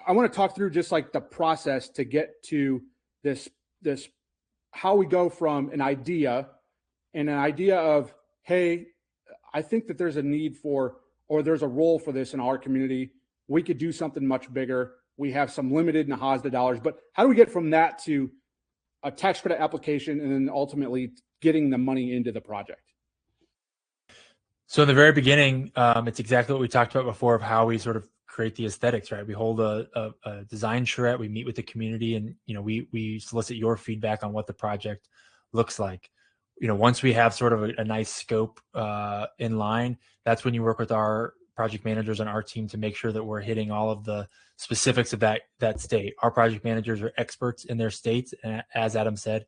I want to talk through just like the process to get to this, how we go from an idea of, hey, I think that there's a need for, or there's a role for this in our community. We could do something much bigger. We have some limited NAHASDA dollars, but how do we get from that to a tax credit application and then ultimately getting the money into the project? So in the very beginning, it's exactly what we talked about before of how we sort of create the aesthetics, right? We hold a design charrette, we meet with the community, and we solicit your feedback on what the project looks like. Once we have sort of a nice scope in line, that's when you work with our project managers on our team to make sure that we're hitting all of the specifics of that state. Our project managers are experts in their states, and as Adam said,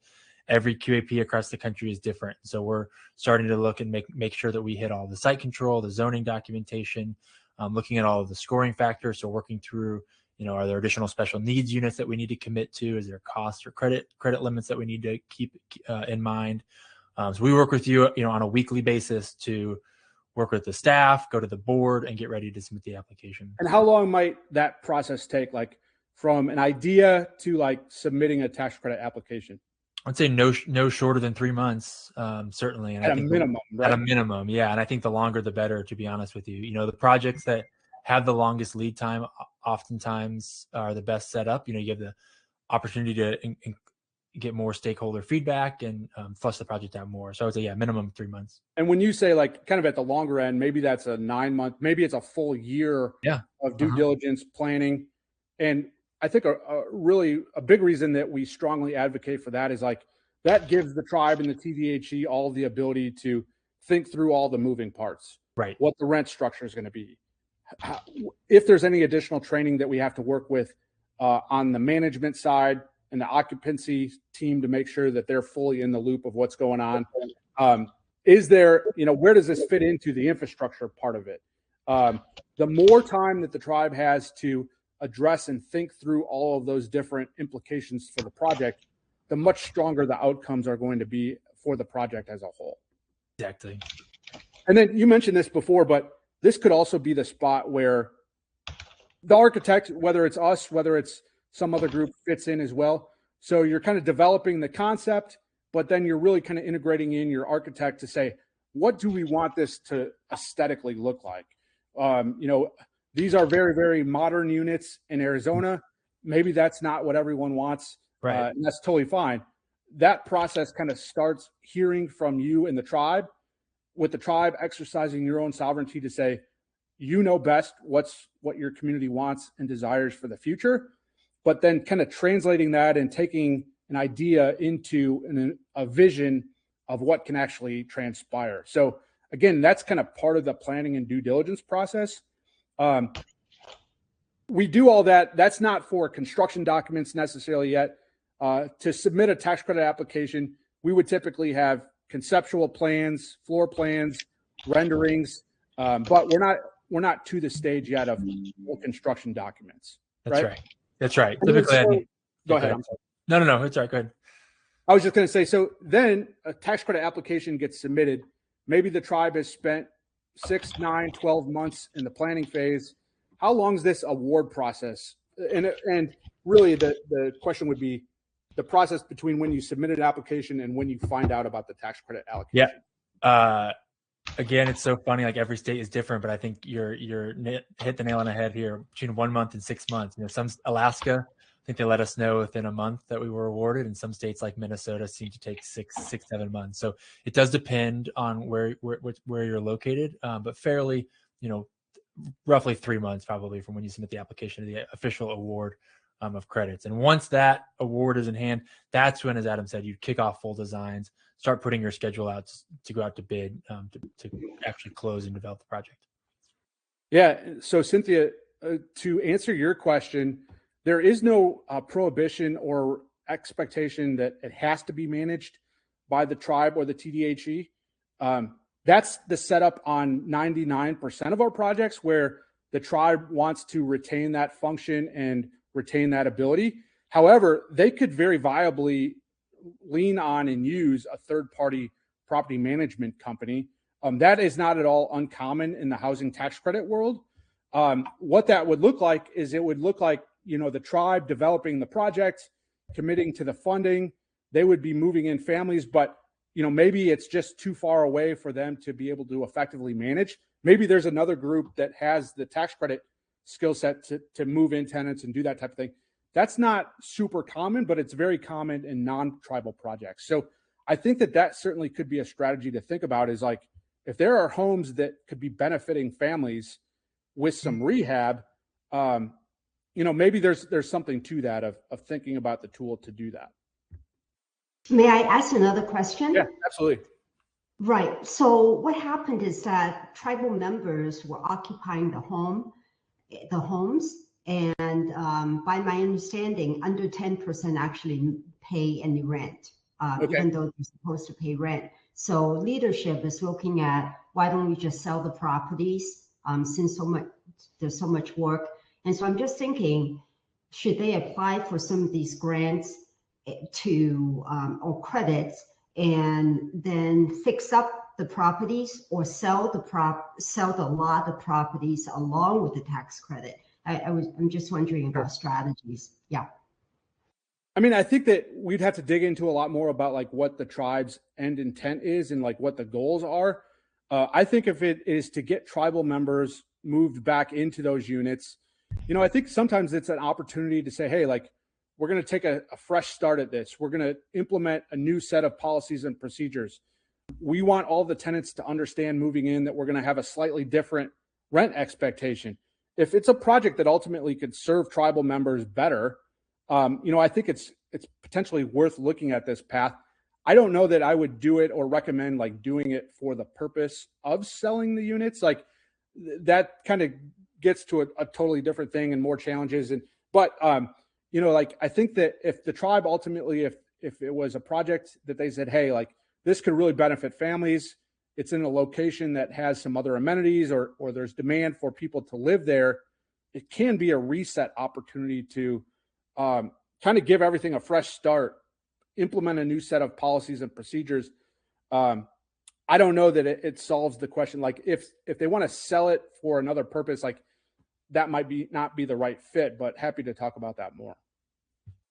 every QAP across the country is different. So we're starting to look and make sure that we hit all the site control, the zoning documentation, looking at all of the scoring factors. So working through, are there additional special needs units that we need to commit to? Is there cost or credit limits that we need to keep in mind? So we work with you, on a weekly basis to work with the staff, go to the board, and get ready to submit the application. And how long might that process take, like from an idea to like submitting a tax credit application? I'd say no shorter than 3 months, certainly. And at a minimum, right? At a minimum, yeah. And I think the longer the better, to be honest with you. The projects that have the longest lead time oftentimes are the best set up. You have the opportunity to get more stakeholder feedback and flush the project out more. So I would say, minimum 3 months. And when you say like kind of at the longer end, maybe that's a 9 month, maybe it's a full year of due diligence planning. And I think a big reason that we strongly advocate for that is like that gives the tribe and the TDHE all the ability to think through all the moving parts, right? What the rent structure is going to be, if there's any additional training that we have to work with on the management side and the occupancy team to make sure that they're fully in the loop of what's going on. Is there, where does this fit into the infrastructure part of it? The more time that the tribe has to address and think through all of those different implications for the project, the much stronger the outcomes are going to be for the project as a whole. Exactly. And then you mentioned this before, but this could also be the spot where the architect, whether it's us, whether it's some other group, fits in as well. So you're kind of developing the concept, but then you're really kind of integrating in your architect to say, what do we want this to aesthetically look like? These are very, very modern units in Arizona. Maybe that's not what everyone wants. Right. And that's totally fine. that process kind of starts hearing from you and the tribe, with the tribe exercising your own sovereignty to say, you know best what your community wants and desires for the future, but then kind of translating that and taking an idea into a vision of what can actually transpire. So again, that's kind of part of the planning and due diligence process. We do all that. That's not for construction documents necessarily yet. To submit a tax credit application, we would typically have conceptual plans, floor plans, renderings, but we're not to the stage yet of construction documents. That's right. That's right. I mean, Typically, go ahead. I'm sorry. No. It's all right. Go ahead. I was just going to say, so then a tax credit application gets submitted. Maybe the tribe has spent 6, 9, 12 months in the planning phase. How long is this award process? And really the question would be the process between when you submit an application and when you find out about the tax credit allocation. Yeah. Again, it's so funny. Like every state is different, but I think you're hit the nail on the head here. Between 1 month and 6 months. Some Alaska, I think they let us know within a month that we were awarded, and some states like Minnesota seem to take 6, 7 months. So it does depend on where you're located, but fairly, roughly 3 months probably from when you submit the application to the official award of credits. And once that award is in hand, that's when, as Adam said, you kick off full designs, start putting your schedule out to go out to bid, to actually close and develop the project. Yeah. So Cynthia, to answer your question, there is no prohibition or expectation that it has to be managed by the tribe or the TDHE. That's the setup on 99% of our projects, where the tribe wants to retain that function and retain that ability. However, they could very viably lean on and use a third-party property management company. That is not at all uncommon in the housing tax credit world. What that would look like is it would look like, the tribe developing the project, committing to the funding. They would be moving in families, but maybe it's just too far away for them to be able to effectively manage. Maybe there's another group that has the tax credit skill set to move in tenants and do that type of thing. That's not super common, but it's very common in non-tribal projects. So I think that certainly could be a strategy to think about, is like, if there are homes that could be benefiting families with some rehab, maybe there's something to that of thinking about the tool to do that. May I ask another question? Yeah, absolutely. Right. So what happened is that tribal members were occupying the homes, and by my understanding, under 10% actually pay any rent, even though they're supposed to pay rent. So leadership is looking at, why don't we just sell the properties, since there's so much work. And so I'm just thinking, should they apply for some of these grants or credits, and then fix up the properties, or sell the lot of properties along with the tax credit? I'm just wondering about strategies. Yeah. I mean, I think that we'd have to dig into a lot more about like what the tribe's end intent is and like what the goals are. I think if it is to get tribal members moved back into those units, I think sometimes it's an opportunity to say, hey, like, we're going to take a fresh start at this. We're going to implement a new set of policies and procedures. We want all the tenants to understand moving in that we're going to have a slightly different rent expectation. If it's a project that ultimately could serve tribal members better, I think it's potentially worth looking at this path. I don't know that I would do it or recommend like doing it for the purpose of selling the units. Like that kind of gets to a totally different thing and more challenges. But I think that if the tribe ultimately, if it was a project that they said, hey, like this could really benefit families, it's in a location that has some other amenities, or there's demand for people to live there, it can be a reset opportunity to kind of give everything a fresh start, implement a new set of policies and procedures. I don't know that it solves the question. Like if they want to sell it for another purpose, like that might not be the right fit, but happy to talk about that more.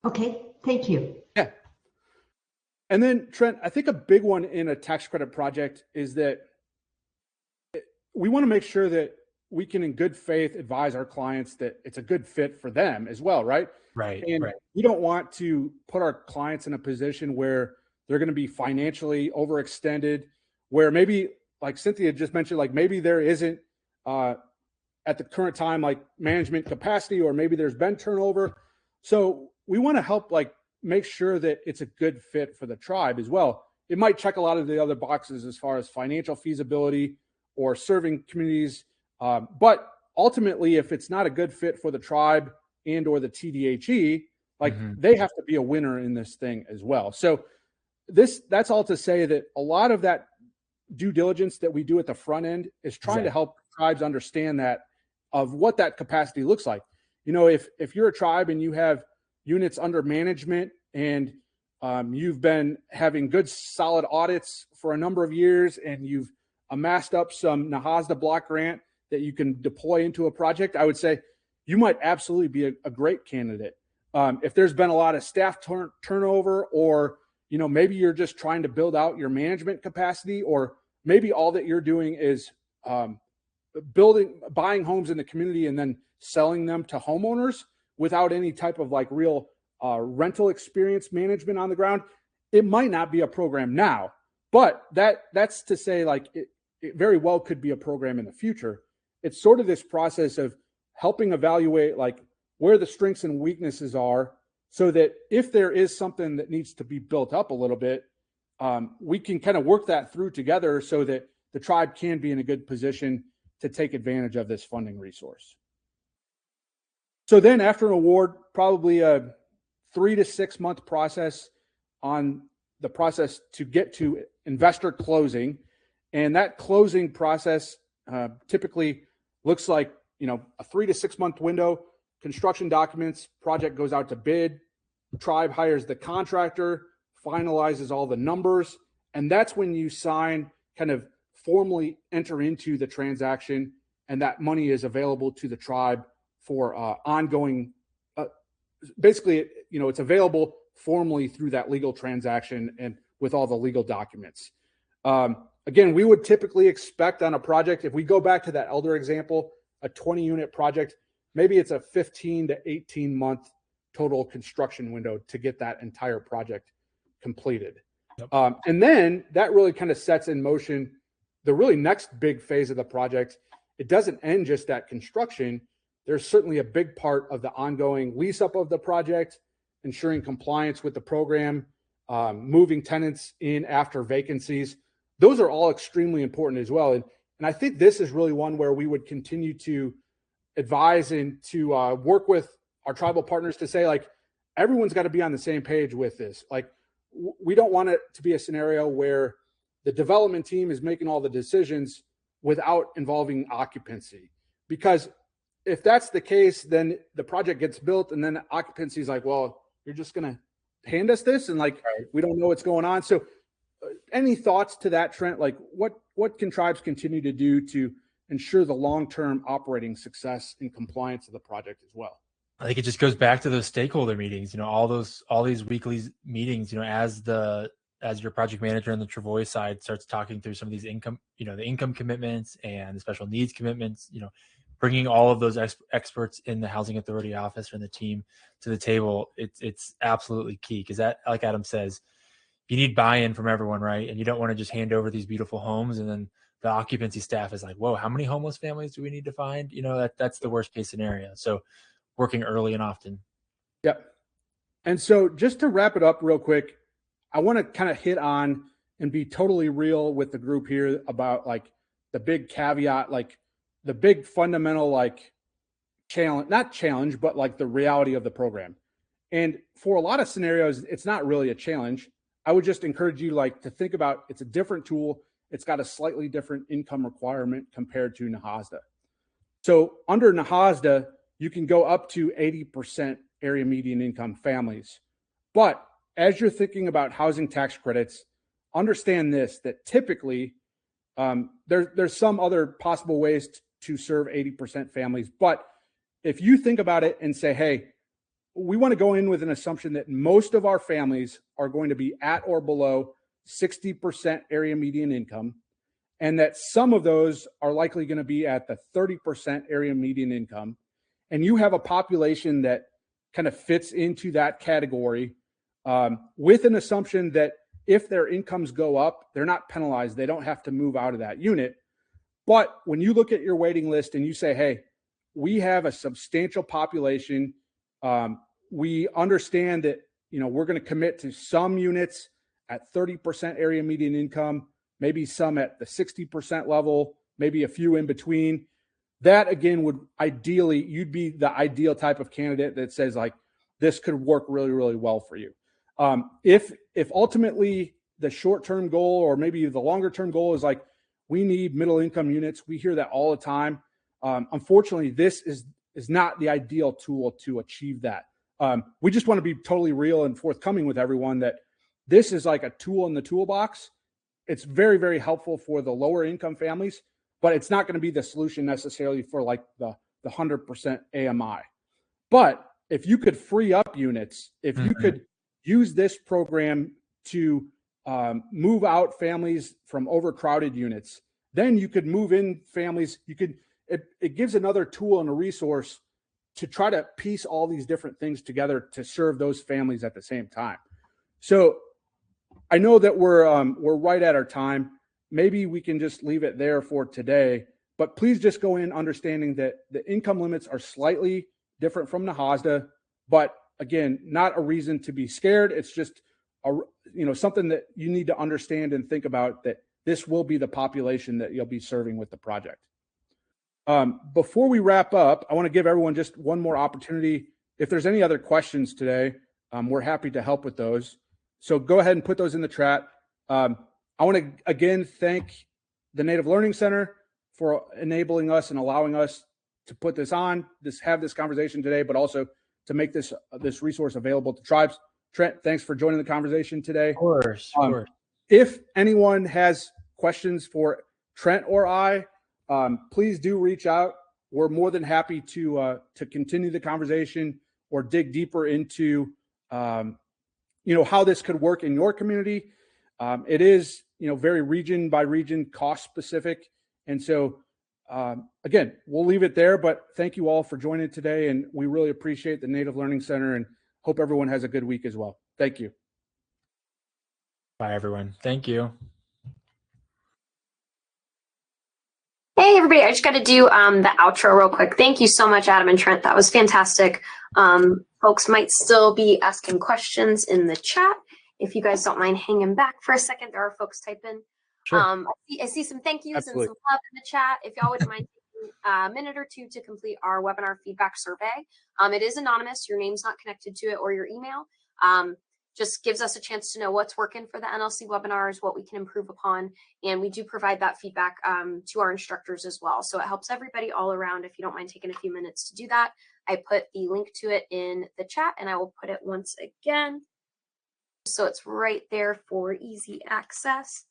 Okay, thank you. Yeah. And then Trent, I think a big one in a tax credit project is that we want to make sure that we can in good faith advise our clients that it's a good fit for them as well, right? Right. And Right. we don't want to put our clients in a position where they're going to be financially overextended, where maybe, like Cynthia just mentioned, like maybe there isn't at the current time like management capacity, or maybe there's been turnover. So we want to help like make sure that it's a good fit for the tribe as well. It might check a lot of the other boxes as far as financial feasibility or serving communities, but ultimately, if it's not a good fit for the tribe and or the TDHE, like they have to be a winner in this thing as well. So that's all to say that a lot of that due diligence that we do at the front end is trying to help tribes understand that of what that capacity looks like. You know, if you're a tribe and you have units under management and you've been having good solid audits for a number of years and you've amassed up some NAHASDA block grant that you can deploy into a project, I would say you might absolutely be a great candidate. If there's been a lot of staff turnover, or, you know, maybe you're just trying to build out your management capacity, or maybe all that you're doing is buying homes in the community and then selling them to homeowners without any type of like real rental experience management on the ground, it might not be a program now. But that's to say, like, it very well could be a program in the future. It's sort of this process of helping evaluate like where the strengths and weaknesses are, so that if there is something that needs to be built up a little bit, we can kind of work that through together so that the tribe can be in a good position to take advantage of this funding resource. So then after an award, probably a 3 to 6 month process on the process to get to investor closing. And that closing process typically looks like, you know, a 3 to 6 month window. Construction documents, project goes out to bid, tribe hires the contractor, finalizes all the numbers, and that's when you sign, kind of formally enter into the transaction, and that money is available to the tribe for ongoing, basically, you know, it's available formally through that legal transaction and with all the legal documents. Again, we would typically expect on a project, if we go back to that elder example, a 20 unit project, maybe it's a 15 to 18 month total construction window to get that entire project completed. Yep. And then that really kind of sets in motion the really next big phase of the project. It doesn't end just at construction. There's certainly a big part of the ongoing lease up of the project, ensuring compliance with the program, moving tenants in after vacancies. Those are all extremely important as well. And I think this is really one where we would continue to advise and to work with our tribal partners to say, like, everyone's got to be on the same page with this. Like, we don't want it to be a scenario where the development team is making all the decisions without involving occupancy. Because if that's the case, then the project gets built and then occupancy is like, well, you're just going to hand us this, and like, we don't know what's going on. So any thoughts to that, Trent? Like, what can tribes continue to do to ensure the long-term operating success and compliance of the project as well? I think it just goes back to those stakeholder meetings, you know, all these weekly meetings, you know, as your project manager on the Travois side starts talking through some of these income, you know, the income commitments and the special needs commitments, you know, bringing all of those experts in the housing authority office or in the team to the table, it's absolutely key. Because that, like Adam says, you need buy-in from everyone, right? And you don't want to just hand over these beautiful homes and then the occupancy staff is like, whoa, how many homeless families do we need to find? You know, that's the worst case scenario. So working early and often. Yep. And so just to wrap it up real quick, I want to kind of hit on and be totally real with the group here about like the big caveat, like the big fundamental, like not challenge, but like the reality of the program. And for a lot of scenarios, it's not really a challenge. I would just encourage you like to think about, it's a different tool. It's got a slightly different income requirement compared to NAHASDA. So under NAHASDA, you can go up to 80% area median income families. But as you're thinking about housing tax credits, understand this, that typically there's some other possible ways to serve 80% families. But if you think about it and say, hey, we want to go in with an assumption that most of our families are going to be at or below 60% area median income, and that some of those are likely going to be at the 30% area median income, and you have a population that kind of fits into that category, with an assumption that if their incomes go up, they're not penalized. They don't have to move out of that unit. But when you look at your waiting list and you say, hey, we have a substantial population, we understand that, we're going to commit to some units at 30% area median income, maybe some at the 60% level, maybe a few in between. That again would ideally, you'd be the ideal type of candidate that says like, this could work really, really well for you. If ultimately the short-term goal or maybe the longer-term goal is like, we need middle income units, we hear that all the time. Unfortunately, this is not the ideal tool to achieve that. We just want to be totally real and forthcoming with everyone that this is like a tool in the toolbox. It's very, very helpful for the lower income families, but it's not going to be the solution necessarily for like the 100% AMI. But if you could free up units, if you could use this program to move out families from overcrowded units, then you could move in families. It gives another tool and a resource to try to piece all these different things together to serve those families at the same time. So I know that we're right at our time. Maybe we can just leave it there for today, but please just go in understanding that the income limits are slightly different from NAHASDA, but again, not a reason to be scared. It's just something that you need to understand and think about, that this will be the population that you'll be serving with the project. Before we wrap up, I want to give everyone just one more opportunity. If there's any other questions today, we're happy to help with those. So go ahead and put those in the chat. I want to again thank the Native Learning Center for enabling us and allowing us to put this on, have this conversation today, but also to make this resource available to tribes. Trent, thanks for joining the conversation today. Of course. If anyone has questions for Trent or I, please do reach out. We're more than happy to continue the conversation or dig deeper into how this could work in your community. It is very region by region, cost specific, and so again, we'll leave it there. But thank you all for joining today, and we really appreciate the Native Learning Center and hope everyone has a good week as well. Thank you. Bye, everyone. Thank you. Hey, everybody. I just got to do the outro real quick. Thank you so much, Adam and Trent. That was fantastic. Folks might still be asking questions in the chat. If you guys don't mind hanging back for a second, there are folks typing. Sure. I see some thank yous Absolutely. and some love in the chat. If y'all wouldn't mind taking a minute or two to complete our webinar feedback survey. It is anonymous. Your name's not connected to it or your email. Just gives us a chance to know what's working for the NLC webinars, what we can improve upon, and we do provide that feedback to our instructors as well. So it helps everybody all around. If you don't mind taking a few minutes to do that, I put the link to it in the chat, and I will put it once again. So it's right there for easy access.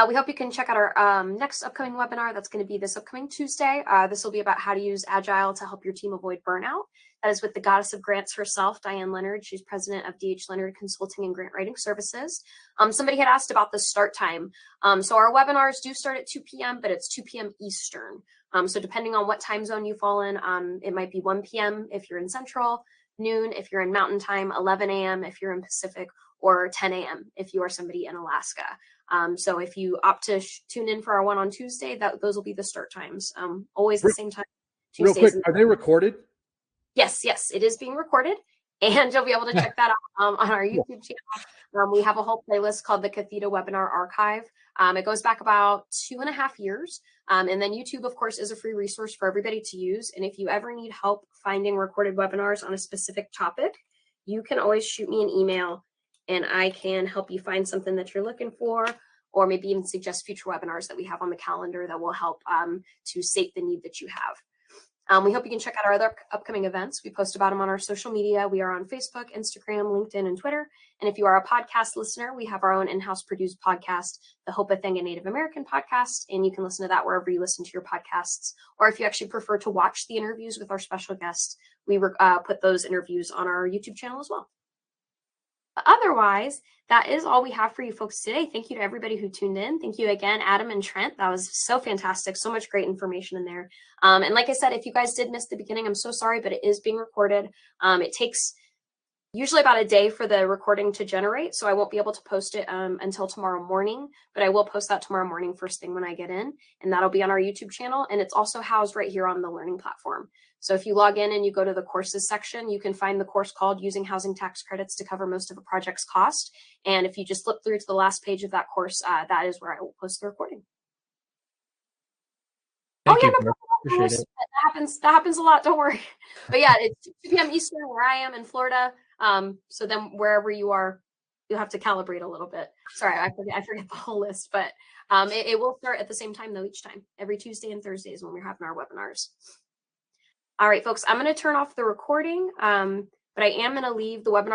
We hope you can check out our next upcoming webinar. That's going to be this upcoming Tuesday. This will be about how to use Agile to help your team avoid burnout. That is with the goddess of grants herself, Diane Leonard. She's president of DH Leonard Consulting and Grant Writing Services. Somebody had asked about the start time. So our webinars do start at 2 p.m., but it's 2 p.m. Eastern. So depending on what time zone you fall in, it might be 1 p.m. if you're in Central, noon if you're in Mountain Time, 11 a.m. if you're in Pacific, or 10 a.m. if you are somebody in Alaska. So if you opt to tune in for our one on Tuesday, those will be the start times. Always the same time. Real quick, are they recorded? Yes, it is being recorded, and you'll be able to check that out on our YouTube channel. We have a whole playlist called the Cathedra Webinar Archive. It goes back about 2.5 years. And then YouTube, of course, is a free resource for everybody to use. And if you ever need help finding recorded webinars on a specific topic, you can always shoot me an email, and I can help you find something that you're looking for, or maybe even suggest future webinars that we have on the calendar that will help to sate the need that you have. We hope you can check out our other upcoming events. We post about them on our social media. We are on Facebook, Instagram, LinkedIn, and Twitter. And if you are a podcast listener, we have our own in-house produced podcast, the Hope Athenga Native American podcast, and you can listen to that wherever you listen to your podcasts. Or if you actually prefer to watch the interviews with our special guests, we put those interviews on our YouTube channel as well. But otherwise, that is all we have for you folks today. Thank you to everybody who tuned in. Thank you again, Adam and Trent. That was so fantastic. So much great information in there. And like I said, if you guys did miss the beginning, I'm so sorry, but it is being recorded. It takes usually about a day for the recording to generate, so I won't be able to post it until tomorrow morning, but I will post that tomorrow morning first thing when I get in, and that'll be on our YouTube channel, and it's also housed right here on the learning platform. So if you log in and you go to the courses section, you can find the course called Using Housing Tax Credits to Cover Most of a Project's Cost, and if you just flip through to the last page of that course, that is where I will post the recording. Thank you. No, Appreciate it. that happens a lot, don't worry. But yeah, it's 2 p.m. Eastern where I am in Florida. So then wherever you are, you'll have to calibrate a little bit. Sorry, I forget the whole list, but it will start at the same time though each time, every Tuesday and Thursdays when we're having our webinars. All right, folks, I'm going to turn off the recording, but I am going to leave the webinar